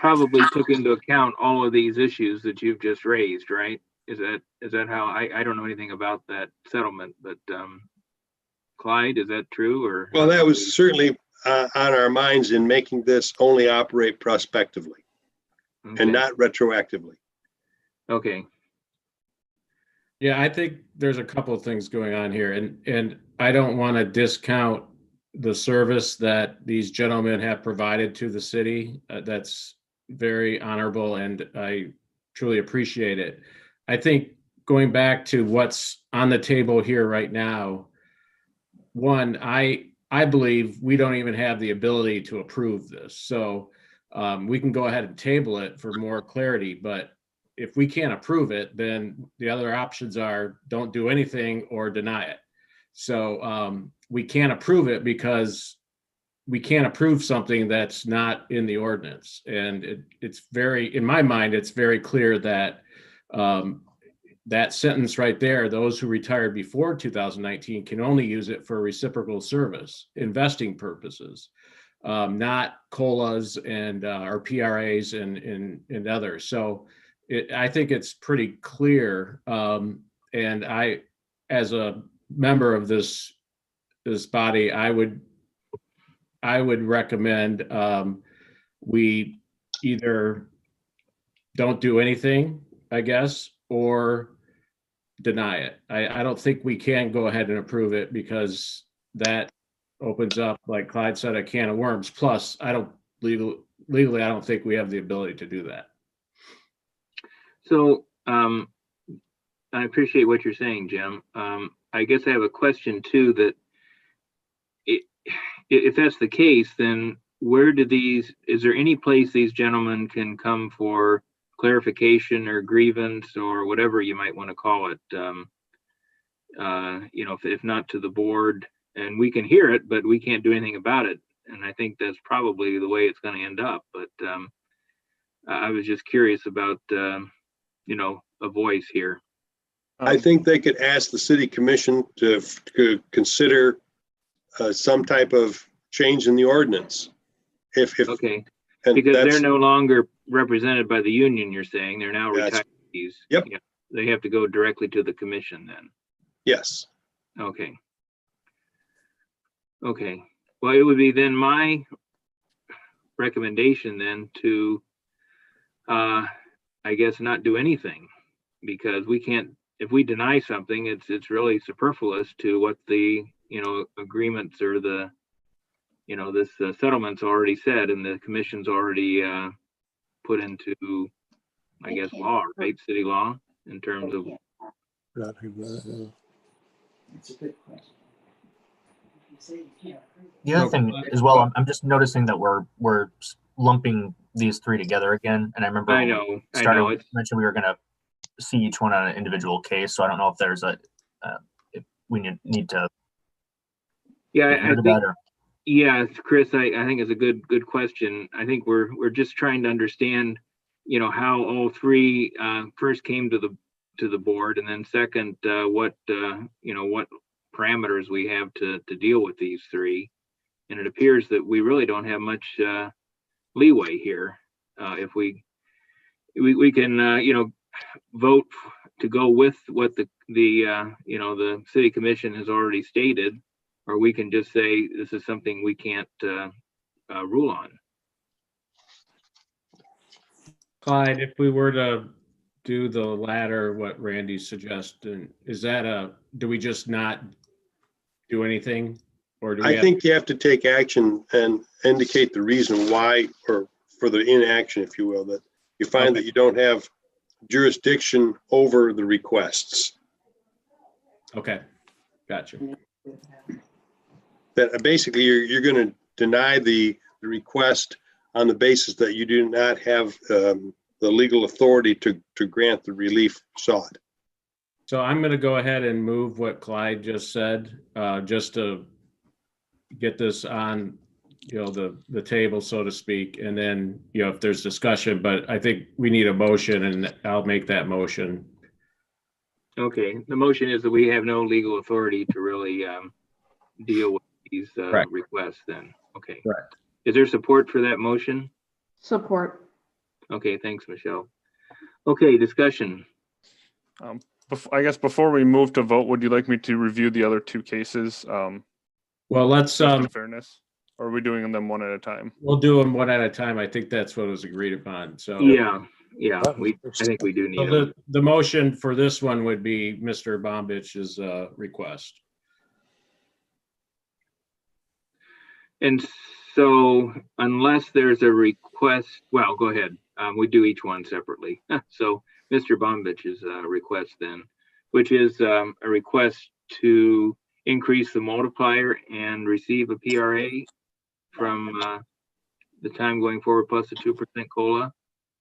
probably took into account all of these issues that you've just raised, right? Is that how, I don't know anything about that settlement, but Clyde, is that true, or? Well, that was certainly on our minds in making this only operate prospectively and not retroactively. Okay. Yeah, I think there's a couple of things going on here, and I don't want to discount the service that these gentlemen have provided to the city. That's very honorable, and I truly appreciate it. I think going back to what's on the table here right now, one, I believe we don't even have the ability to approve this. So we can go ahead and table it for more clarity, but if we can't approve it, then the other options are don't do anything or deny it. So we can't approve it because we can't approve something that's not in the ordinance. And it's very, in my mind, it's very clear that that sentence right there, those who retired before 2019 can only use it for reciprocal service, investing purposes, not COLAs and or PRAs and others. So I think it's pretty clear. And I, as a member of this body, I would recommend we either don't do anything, I guess, or deny it. I don't think we can go ahead and approve it because that opens up, like Clyde said, a can of worms. Plus, I don't legally, I don't think we have the ability to do that. So I appreciate what you're saying, Jim. I guess I have a question too, that if that's the case, then where do is there any place these gentlemen can come for clarification or grievance or whatever you might want to call it? If not to the board, and we can hear it, but we can't do anything about it. And I think that's probably the way it's going to end up. But I was just curious about, a voice here. I think they could ask the city commission to consider some type of change in the ordinance. If Okay, and because that's- they're no longer represented by the union, you're saying they're now Yes. retirees. Yep. Yeah, they have to go directly to the commission then. Yes. Okay. Okay, well, it would be then my recommendation then to, I guess, not do anything, because we can't, if we deny something, it's really superfluous to what the, agreements or the, this settlement's already said, and the commission's already put into, I guess, law, right? City law in terms of. It's a good question. If you say you can't approve it. The other thing as well, I'm just noticing that we're lumping these three together again. And I remember I when know, we I started, know. we mentioned we were going to see each one on an individual case. So I don't know if there's if we need to. Yeah, get I rid of think. that or- Yeah, Chris, I think it's a good question. I think we're just trying to understand, how all three first came to the board, and then second, what parameters we have to deal with these three. And it appears that we really don't have much leeway here. If we can vote to go with what the city commission has already stated, or we can just say this is something we can't rule on. Clyde, if we were to do the latter, what Randy's suggesting, is that do we just not do anything? Or do we I think you have to take action and indicate the reason why, or for the inaction, if you will, that you find that you don't have jurisdiction over the requests. Okay, gotcha. That basically you're going to deny the request on the basis that you do not have the legal authority to grant the relief sought. So I'm going to go ahead and move what Clyde just said, just to get this on, the table, so to speak. And then, if there's discussion, but I think we need a motion, and I'll make that motion. Okay, the motion is that we have no legal authority to really deal with these requests then. Okay. Right. Is there support for that motion? Support. Okay, thanks, Michelle. Okay, discussion. I guess before we move to vote, would you like me to review the other two cases? Well, let's, just in fairness, or are we doing them one at a time? we'll do them one at a time. I think that's what was agreed upon. So Yeah, I think we do need so them. the motion for this one would be Mr. Bombich's request. And so unless there's a request, well, go ahead. We do each one separately. So Mr. Bombich's request then, which is a request to increase the multiplier and receive a PRA from the time going forward plus the 2% COLA.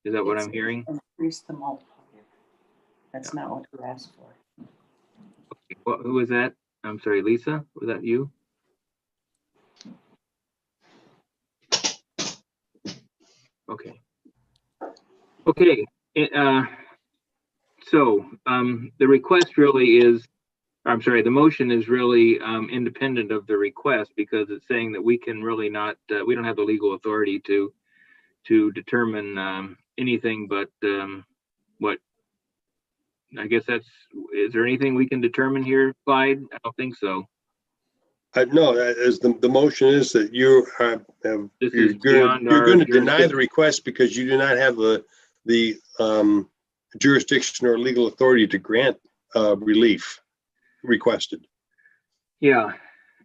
Is that what I'm hearing? Increase the multiplier. That's not what we asked for. Well, who was that? I'm sorry, Lisa, was that you? Okay. Okay. So, the request really is, I'm sorry, the motion is really, independent of the request because it's saying that we can really not, we don't have the legal authority to determine, anything but, what, I guess is there anything we can determine here, Clyde? I don't think so. No, as the motion is that you have, This you're is going beyond our to deny jurisdiction. the request because you do not have the jurisdiction or legal authority to grant relief requested. Yeah,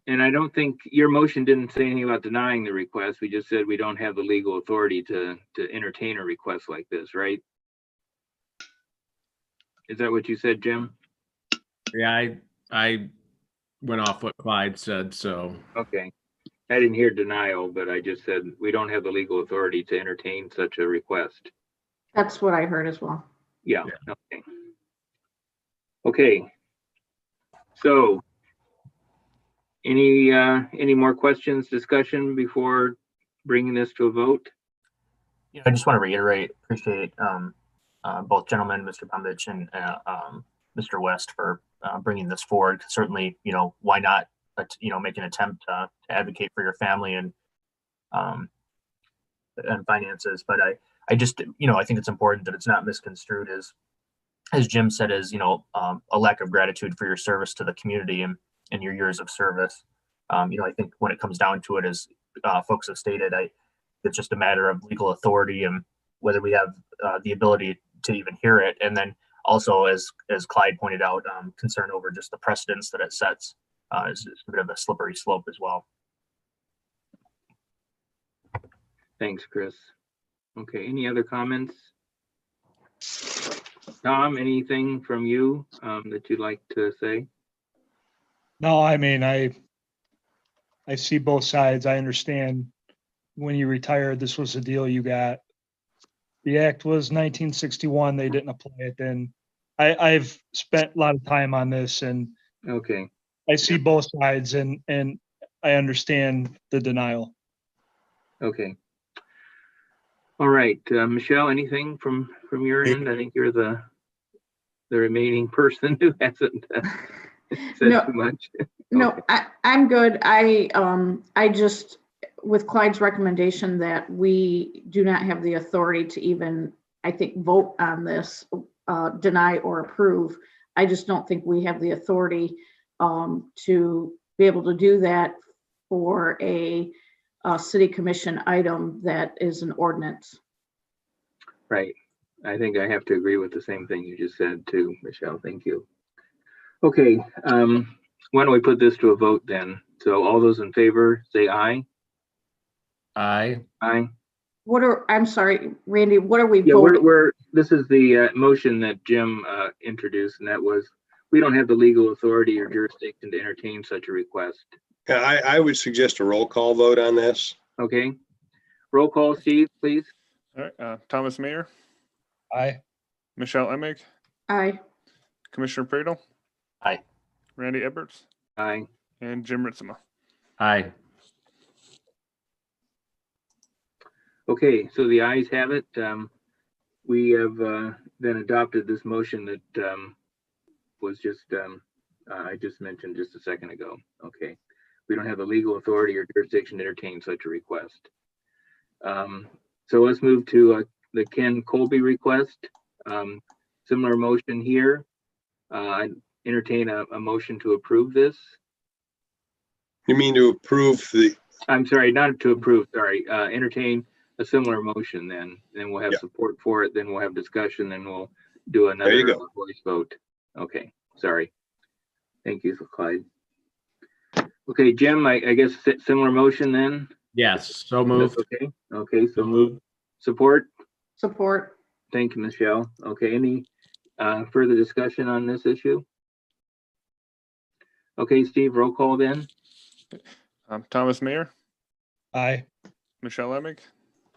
and I don't think your motion didn't say anything about denying the request. We just said we don't have the legal authority to entertain a request like this, right? Is that what you said, Jim? Yeah, I went off what Clyde said, so. Okay. I didn't hear denial, but I just said we don't have the legal authority to entertain such a request. That's what I heard as well. Yeah, okay. Okay. So any more questions, discussion before bringing this to a vote? I just want to reiterate, appreciate both gentlemen, Mr. Bombich and Mr. West, for bringing this forward. Certainly, why not, make an attempt to advocate for your family and finances. But I just, I think it's important that it's not misconstrued as Jim said, as a lack of gratitude for your service to the community and your years of service. I think when it comes down to it, as folks have stated, it's just a matter of legal authority and whether we have the ability to even hear it. And then also, as Clyde pointed out, concern over just the precedence that it sets is a bit of a slippery slope as well. Thanks, Chris. Okay, any other comments? Tom, anything from you that you'd like to say? No, I mean, I see both sides. I understand when you retired, this was the deal you got. The act was 1961. They didn't apply it then. I've spent a lot of time on this, and okay, I see both sides, and I understand the denial. Okay. All right, Michelle, anything from your end? I think you're the remaining person who hasn't said No. too much. No, I'm good. I just, with Clyde's recommendation that we do not have the authority to even, I think, vote on this, deny or approve. I just don't think we have the authority to be able to do that for a city commission item that is an ordinance. Right. I think I have to agree with the same thing you just said too, Michelle. Thank you. Okay. Why don't we put this to a vote then? So all those in favor, say aye. Aye. Aye. I'm sorry, Randy, what are we Yeah, voting? this is the motion that Jim introduced, and that was, we don't have the legal authority or jurisdiction to entertain such a request. Yeah, I would suggest a roll call vote on this. Okay. Roll call, Steve, please. All right, Thomas Mayer, Aye. Michelle Emig, Aye. Commissioner Pradel. Aye. Randy Edwards, Aye. and Jim Ritzema. Aye. Okay, so the ayes have it. We have then adopted this motion that was just, I just mentioned just a second ago. Okay. We don't have the legal authority or jurisdiction to entertain such a request. So let's move to the Ken Colby request. Similar motion here. I entertain a motion to approve this. You mean to approve the, I'm sorry, not to approve, sorry, entertain a similar motion then we'll have support for it, then we'll have discussion, then we'll do another voice vote. Okay, sorry. Thank you, Clyde. Okay, Jim, I guess similar motion then? Yes, so moved. Okay, okay, so move. Support? Support. Thank you, Michelle. Okay, any further discussion on this issue? Okay, Steve, roll call then. Thomas Mayer, Aye. Michelle Emig,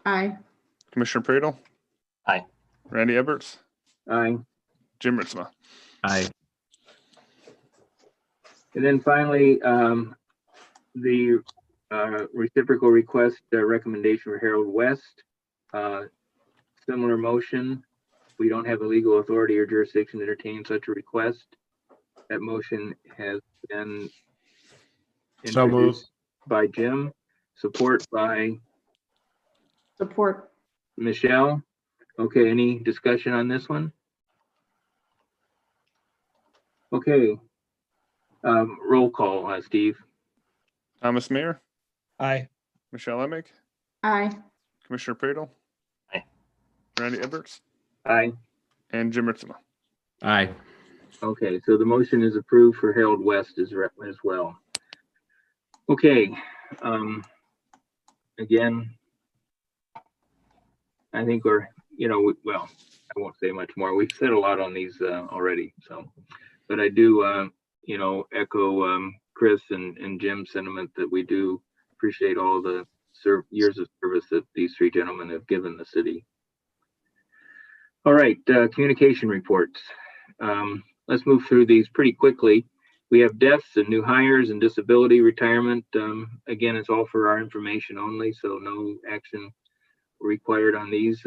Aye. Commissioner Pradel. Aye. Randy Edwards, Aye. Jim Ritzema. Aye. And then finally, the reciprocal request recommendation for Harold West. Similar motion. We don't have the legal authority or jurisdiction to entertain such a request. That motion has been So moved. introduced by Jim, support by Support. Michelle. Okay, any discussion on this one? Okay. Roll call, Steve. Thomas Mayer, Aye. Michelle Emick, Aye. Commissioner Pradel. Aye. Randy Edwards Aye. and Jim Ritzma. Aye. Okay, so the motion is approved for Harold West as well. Okay, again, I think we're, well, I won't say much more. We've said a lot on these already, so, but I do, echo Chris and Jim's sentiment that we do appreciate all the years of service that these three gentlemen have given the city. All right, communication reports. Let's move through these pretty quickly. We have deaths and new hires and disability retirement. Again, it's all for our information only, so no action required on these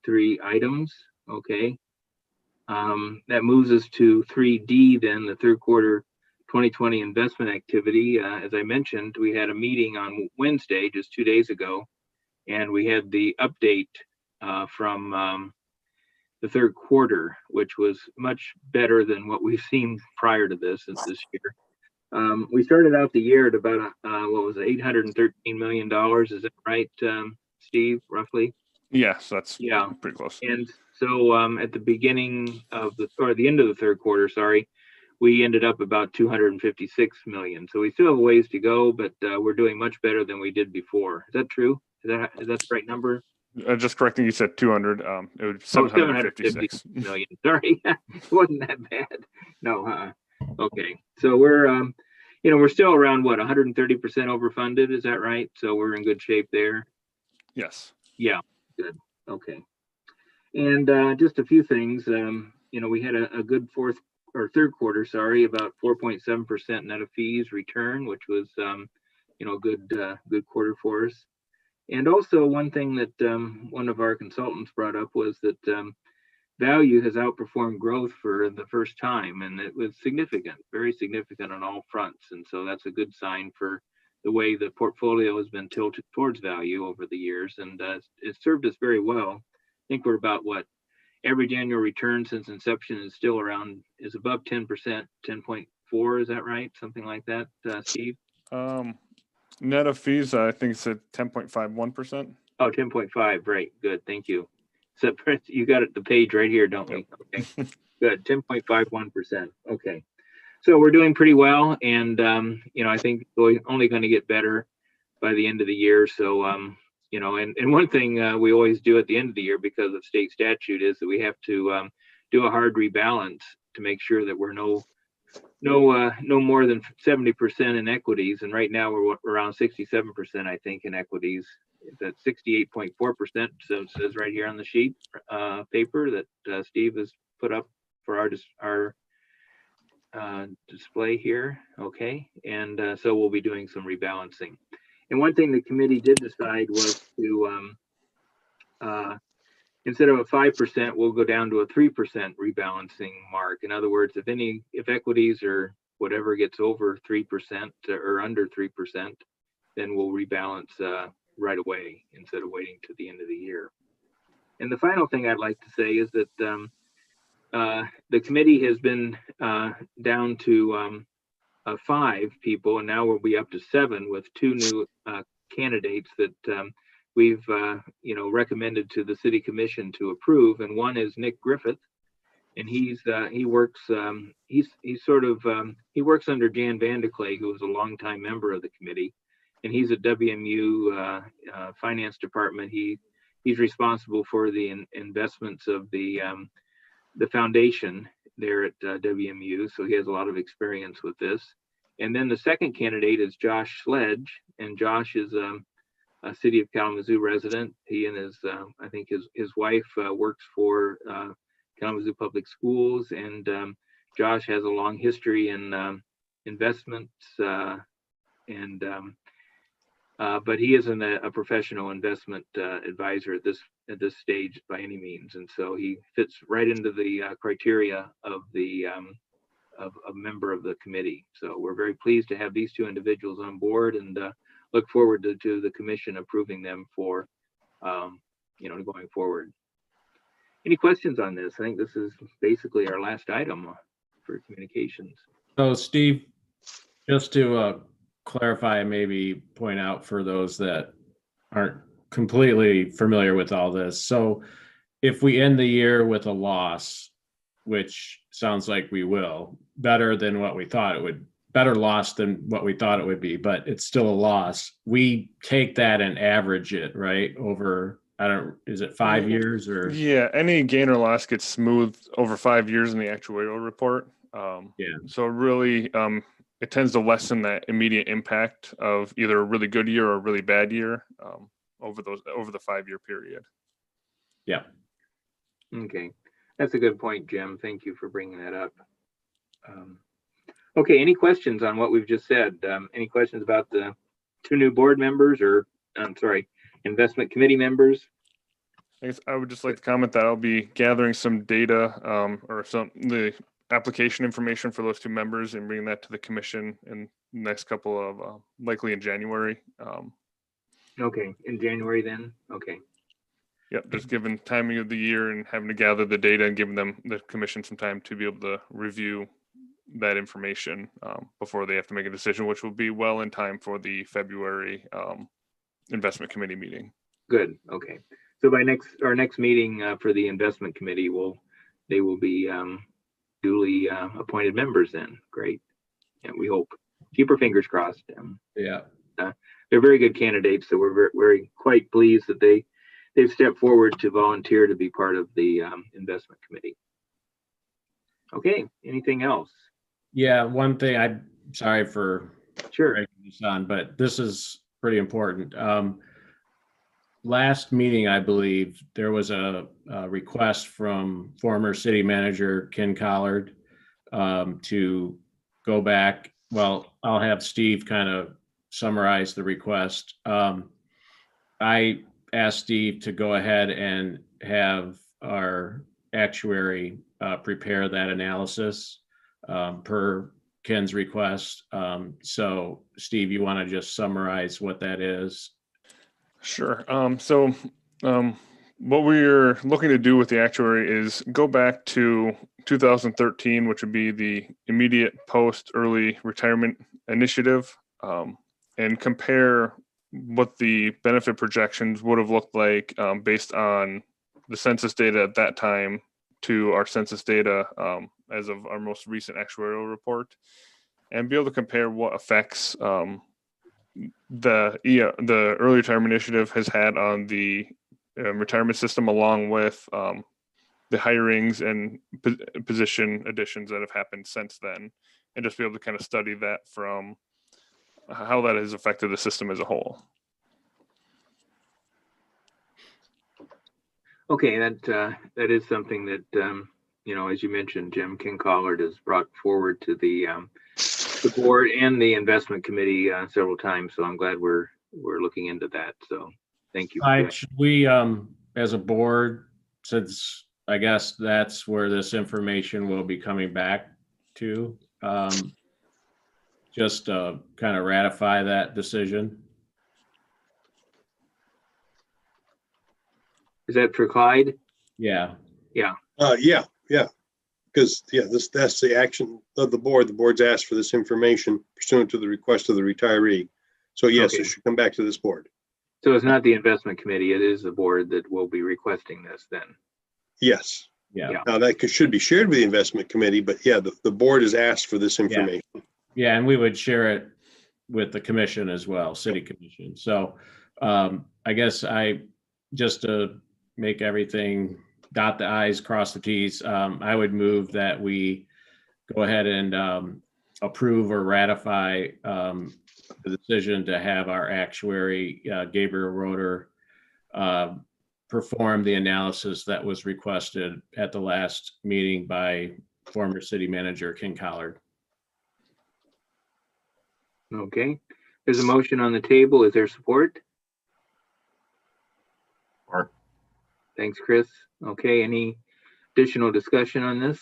three items. Okay. That moves us to 3D then, the third quarter 2020 investment activity. As I mentioned, we had a meeting on Wednesday, just 2 days ago, and we had the update from the third quarter, which was much better than what we've seen prior to this year. We started out the year at about what was it, $813 million. Is that right, Steve? Roughly. Yes, that's Yeah, pretty close. and so at the beginning of the end of the third quarter, sorry, we ended up about 256 million. So we still have a ways to go, but we're doing much better than we did before. Is that true? Is that the right number? Just correcting, you said 200. It was 756 million. Sorry, it wasn't that bad. No, okay. So we're, we're still around what, 130% overfunded. Is that right? So we're in good shape there. Yes. Yeah, good. Okay. And just a few things. We had a good third quarter, sorry, about 4.7% net of fees return, which was, good quarter for us. And also one thing that one of our consultants brought up was that value has outperformed growth for the first time, and it was significant, very significant on all fronts. And so that's a good sign for the way the portfolio has been tilted towards value over the years, and it served us very well. I think we're about what average annual return since inception is above 10%, 10.4. Is that right? Something like that, Steve? Net of fees, I think it's at 10.51%. Oh, 10.5. Right. Good. Thank you. So you got it, the page right here, don't we? Okay. Good. 10.51%. Okay. So we're doing pretty well. And, I think we're only going to get better by the end of the year. So, and one thing we always do at the end of the year because of state statute is that we have to do a hard rebalance to make sure that we're no more than 70% in equities. And right now we're around 67%, I think, in equities. That's 68.4%. So it says right here on the sheet paper that Steve has put up for our display here. Okay. And so we'll be doing some rebalancing. And one thing the committee did decide was to, instead of a 5%, we'll go down to a 3% rebalancing mark. In other words, if equities or whatever gets over 3% or under 3%, then we'll rebalance right away instead of waiting to the end of the year. And the final thing I'd like to say is that the committee has been down to 5 people, and now we'll be up to 7 with 2 new candidates that we've recommended to the city commission to approve. And one is Nick Griffith, and he works under Jan Vandeclay, who was a longtime member of the committee, and he's at WMU finance department. He's responsible for the investments of the foundation there at WMU, so he has a lot of experience with this. And then the second candidate is Josh Sledge, and Josh is a city of Kalamazoo resident. He and I think his wife works for Kalamazoo Public Schools, and Josh has a long history in investments, but he isn't a professional investment advisor at this at this stage by any means. And so he fits right into the criteria of the of a member of the committee. So we're very pleased to have these two individuals on board, and look forward to the commission approving them for going forward. Any questions on this? I think this is basically our last item for communications. So Steve, just to clarify, and maybe point out for those that aren't completely familiar with all this. So if we end the year with a loss, which sounds like we will, better than what we thought it would, better loss than what we thought it would be, but it's still a loss. We take that and average it, right? Over, is it 5 years or? Yeah, any gain or loss gets smoothed over 5 years in the actuarial report. Yeah. So really, it tends to lessen that immediate impact of either a really good year or a really bad year over the 5 year period. Yeah. Okay, that's a good point, Jim. Thank you for bringing that up. Okay, any questions on what we've just said? Any questions about the two new board members, or investment committee members? I guess I would just like to comment that I'll be gathering some data or the application information for those two members and bringing that to the commission in the next couple of likely in January. Okay, in January then. Okay. Yep, just given timing of the year and having to gather the data and giving them, the commission, some time to be able to review that information before they have to make a decision, which will be well in time for the February investment committee meeting. Good. Okay. So by our next meeting for the investment committee, they will be duly appointed members then. Great. Yeah, we hope. Keep our fingers crossed. Yeah. They're very good candidates, so we're very quite pleased that they've stepped forward to volunteer to be part of the investment committee. Okay. Anything else? Yeah. One thing, I'm sorry for Sure. breaking this on, but this is pretty important. Last meeting, I believe, there was a request from former city manager Ken Collard to go back. Well, I'll have Steve kind of summarize the request. I asked Steve to go ahead and have our actuary prepare that analysis per Ken's request. So Steve, you want to just summarize what that is? Sure. What we're looking to do with the actuary is go back to 2013, which would be the immediate post early retirement initiative, and compare what the benefit projections would have looked like based on the census data at that time to our census data as of our most recent actuarial report, and be able to compare what effects the early retirement initiative has had on the retirement system, along with the hirings and position additions that have happened since then, and just be able to kind of study that from how that has affected the system as a whole. Okay, that is something that as you mentioned, Jim, Ken Collard has brought forward to the board and the investment committee several times. So I'm glad we're looking into that. So thank you. Should we, as a board, since I guess that's where this information will be coming back to, just kind of ratify that decision? Is that for Clyde? Yeah. Yeah. Yeah. Because that's the action of the board. The board's asked for this information pursuant to the request of the retiree. So yes, Okay. It should come back to this board. So it's not the investment committee, it is the board that will be requesting this then. Yes. Yeah. Now that should be shared with the investment committee, but yeah, the board has asked for this information. Yeah, and we would share it with the commission as well, city commission. So I guess just to make everything, dot the i's, cross the t's, I would move that we go ahead and approve or ratify the decision to have our actuary, Gabriel Roeder, perform the analysis that was requested at the last meeting by former city manager Ken Collard. Okay, there's a motion on the table. Is there support? Or Thanks, Chris. Okay, any additional discussion on this?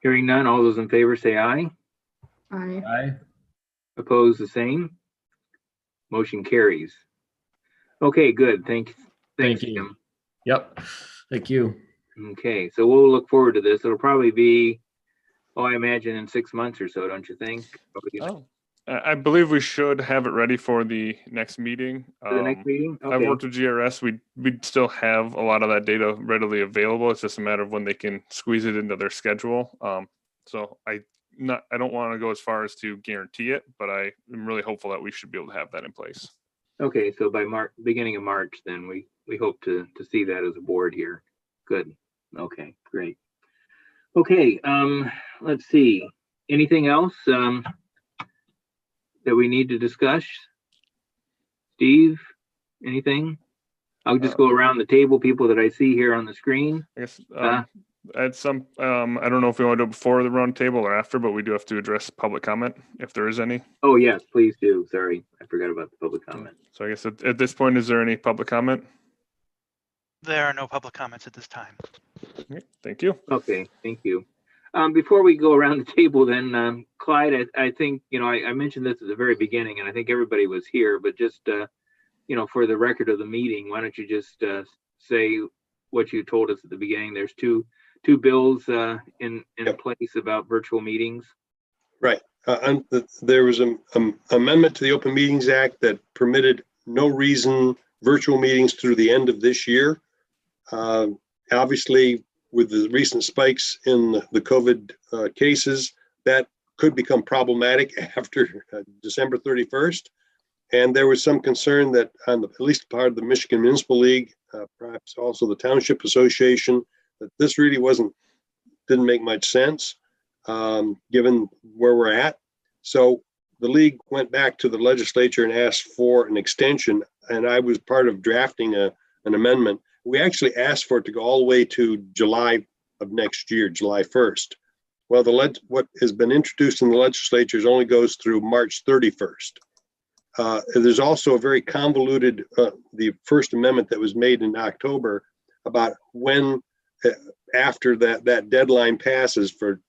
Hearing none, all those in favor say aye. Aye. Aye. Opposed, the same. Motion carries. Okay, good. Thanks, Thank you. Tim. Yep. Thank you. Okay, so we'll look forward to this. It'll probably be, I imagine in 6 months or so, don't you think? Probably gonna- Oh, I believe we should have it ready for the next meeting. For the next meeting? I've Okay. worked with GRS. We'd still have a lot of that data readily available. It's just a matter of when they can squeeze it into their schedule. So I don't want to go as far as to guarantee it, but I am really hopeful that we should be able to have that in place. Okay, so by beginning of March, then we hope to see that as a board here. Good. Okay, great. Okay, let's see. Anything else that we need to discuss? Steve, anything? I'll just go around the table, people that I see here on the screen. I guess at some I don't know if we want to do it before the round table or after, but we do have to address public comment if there is any. Oh, yes, please do. Sorry, I forgot about the public comment. So I guess at this point, is there any public comment? There are no public comments at this time. Okay, thank you. Okay, thank you. Before we go around the table then, Clyde, I think, I mentioned this at the very beginning and I think everybody was here, but just, for the record of the meeting, why don't you just say what you told us at the beginning? There's two bills in place about virtual meetings. Right. There was an amendment to the Open Meetings Act that permitted no reason virtual meetings through the end of this year. Obviously, with the recent spikes in the COVID cases, that could become problematic after December 31st. And there was some concern that on at least part of the Michigan Municipal League, perhaps also the Township Association, that this really didn't make much sense given where we're at. So the league went back to the legislature and asked for an extension. And I was part of drafting an amendment. We actually asked for it to go all the way to July of next year, July 1st. Well, what has been introduced in the legislatures only goes through March 31st. There's also a very convoluted, the First Amendment that was made in October about when, after that deadline passes for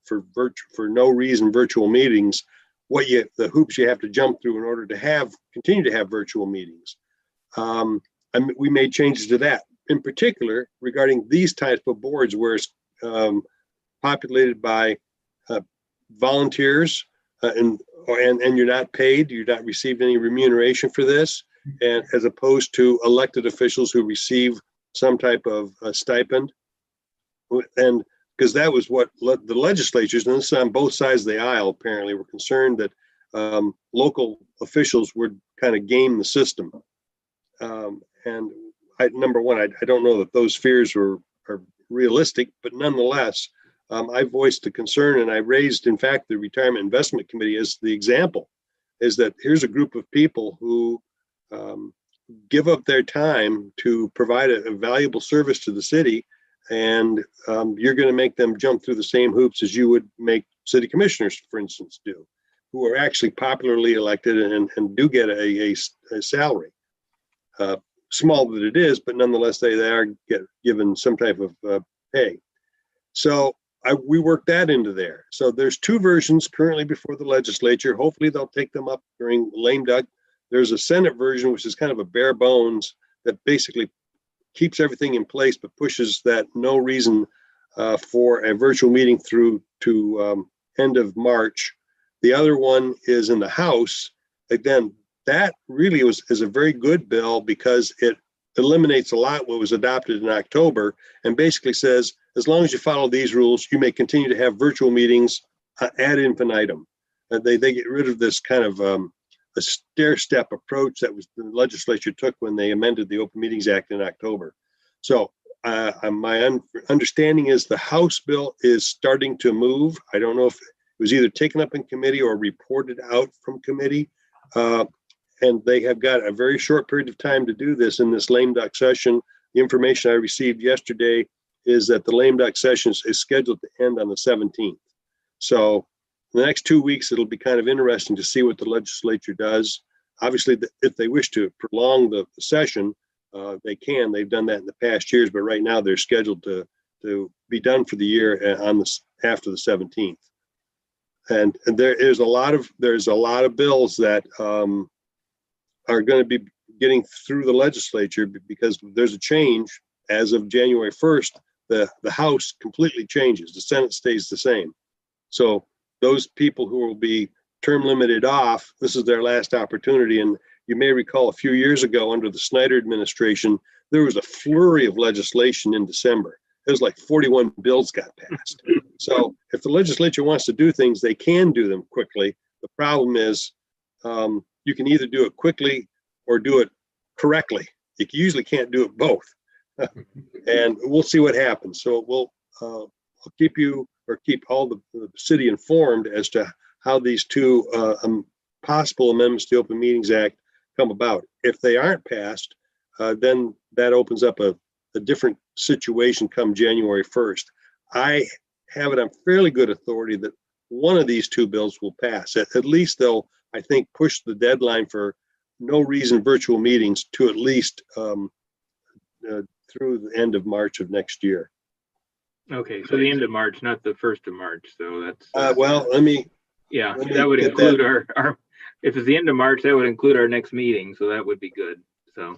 no reason virtual meetings, the hoops you have to jump through in order to continue to have virtual meetings. We made changes to that. In particular, regarding these types of boards where it's populated by volunteers and you're not paid, you're not received any remuneration for this, and as opposed to elected officials who receive some type of stipend. And because that was what the legislatures, and this is on both sides of the aisle, apparently were concerned that local officials would kind of game the system. And number one, I don't know that those fears are realistic, but nonetheless, I voiced the concern, and I raised, in fact, the Retirement Investment Committee as the example, is that here's a group of people who give up their time to provide a valuable service to the city, and you're going to make them jump through the same hoops as you would make city commissioners, for instance, do, who are actually popularly elected and do get a salary. Small that it is, but nonetheless, they are given some type of pay. So we worked that into there. So there's two versions currently before the legislature. Hopefully they'll take them up during lame duck. There's a Senate version, which is kind of a bare bones that basically keeps everything in place, but pushes that no reason for a virtual meeting through to end of March. The other one is in the House. Again, that really is a very good bill because it eliminates a lot what was adopted in October and basically says, as long as you follow these rules, you may continue to have virtual meetings ad infinitum. They get rid of this kind of a stair-step approach that the legislature took when they amended the Open Meetings Act in October. So my understanding is the House bill is starting to move. I don't know if it was either taken up in committee or reported out from committee. And they have got a very short period of time to do this in this lame duck session. The information I received yesterday is that the lame duck session is scheduled to end on the 17th. So in the next 2 weeks, it'll be kind of interesting to see what the legislature does. Obviously, if they wish to prolong the session, they can. They've done that in the past years, but right now they're scheduled to be done for the year on after the 17th. And there's a lot of bills that are going to be getting through the legislature because there's a change as of January 1st. The House completely changes. The Senate stays the same. So those people who will be term limited off, this is their last opportunity. And you may recall a few years ago under the Snyder administration, there was a flurry of legislation in December. It was like 41 bills got passed. So if the legislature wants to do things, they can do them quickly. The problem is you can either do it quickly or do it correctly. You usually can't do it both. And we'll see what happens. So we'll keep you or keep all the city informed as to how these two possible amendments to the Open Meetings Act come about. If they aren't passed, then that opens up a different situation come January 1st. I have it on fairly good authority that one of these two bills will pass. At least they'll, I think, push the deadline for no reason virtual meetings to at least through the end of March of next year. Okay, so the end of March, not the 1st of March. So that's well, let me that would include our if it's the end of March, that would include our next meeting. So that would be good. So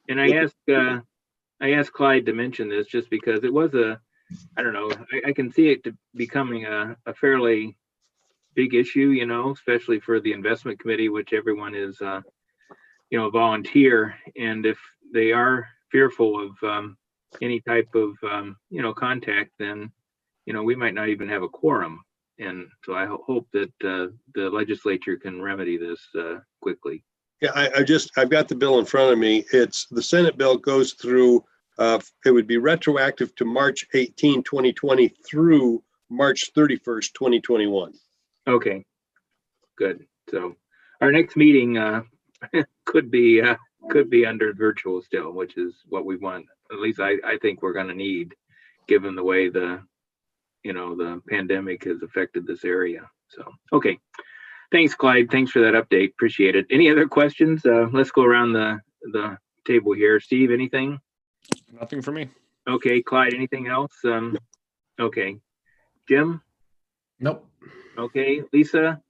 and I asked Clyde to mention this just because it was I don't know, I can see it becoming a fairly big issue, especially for the investment committee, which everyone is volunteer. And if they are fearful of any type of contact, then we might not even have a quorum. And so I hope that the legislature can remedy this quickly. Yeah, I've got the bill in front of me. It's the Senate bill goes through, it would be retroactive to March 18, 2020 through March 31st, 2021. Okay, good. So our next meeting could be under virtual still, which is what we want. At least I think we're going to need, given the way the pandemic has affected this area. So, okay. Thanks, Clyde. Thanks for that update. Appreciate it. Any other questions? Let's go around the table here. Steve, anything? Nothing for me. Okay, Clyde, anything else? Okay. Jim? Nope. Okay. Lisa?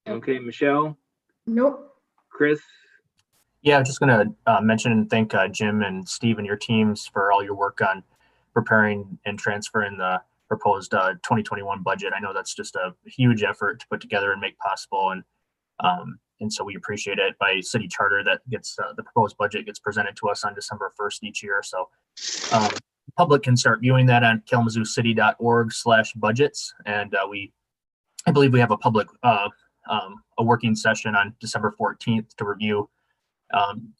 Okay. Michelle? Nope. Chris? Yeah, I'm just going to mention and thank Jim and Steve and your teams for all your work on preparing and transferring the proposed 2021 budget. I know that's just a huge effort to put together and make possible, and so we appreciate it. By city charter, that gets the proposed budget gets presented to us on December 1st each year. So public can start viewing that on kalamazooCity.org/budgets, and I believe we have a public a working session on December 14th to review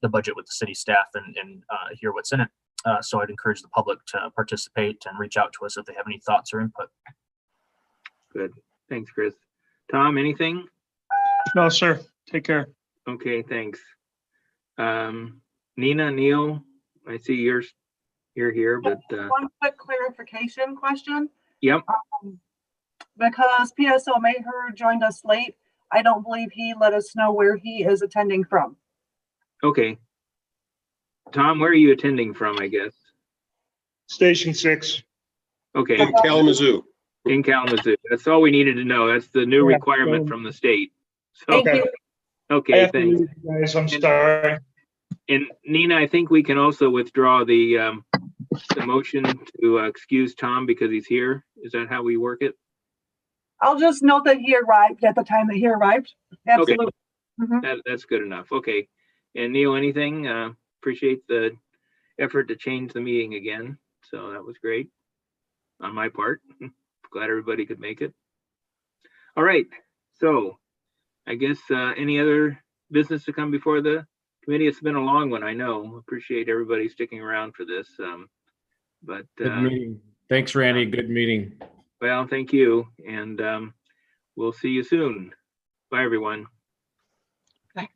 the budget with the city staff and hear what's in it. So I'd encourage the public to participate and reach out to us if they have any thoughts or input. Good. Thanks, Chris. Tom, anything? No, sir. Take care. Okay, thanks. Nina, Neil, I see you're here, but one quick clarification question. Yep. Because PSO Maher joined us late, I don't believe he let us know where he is attending from. Okay. Tom, where are you attending from, I guess? Station 6. Okay. In Kalamazoo. In Kalamazoo. That's all we needed to know. That's the new requirement from the state. So, Thank you. Okay, thanks. Guys, I'm sorry. And Nina, I think we can also withdraw the motion to excuse Tom because he's here. Is that how we work it? I'll just note that he arrived at the time that he arrived. Absolutely. Okay. Mhm. That's good enough. Okay. And Neil, anything? Appreciate the effort to change the meeting again. So that was great on my part. Glad everybody could make it. All right. So I guess any other business to come before the committee? It's been a long one, I know. Appreciate everybody sticking around for this. But Good meeting. Thanks, Randy. Good meeting. Well, thank you. And we'll see you soon. Bye, everyone. Bye.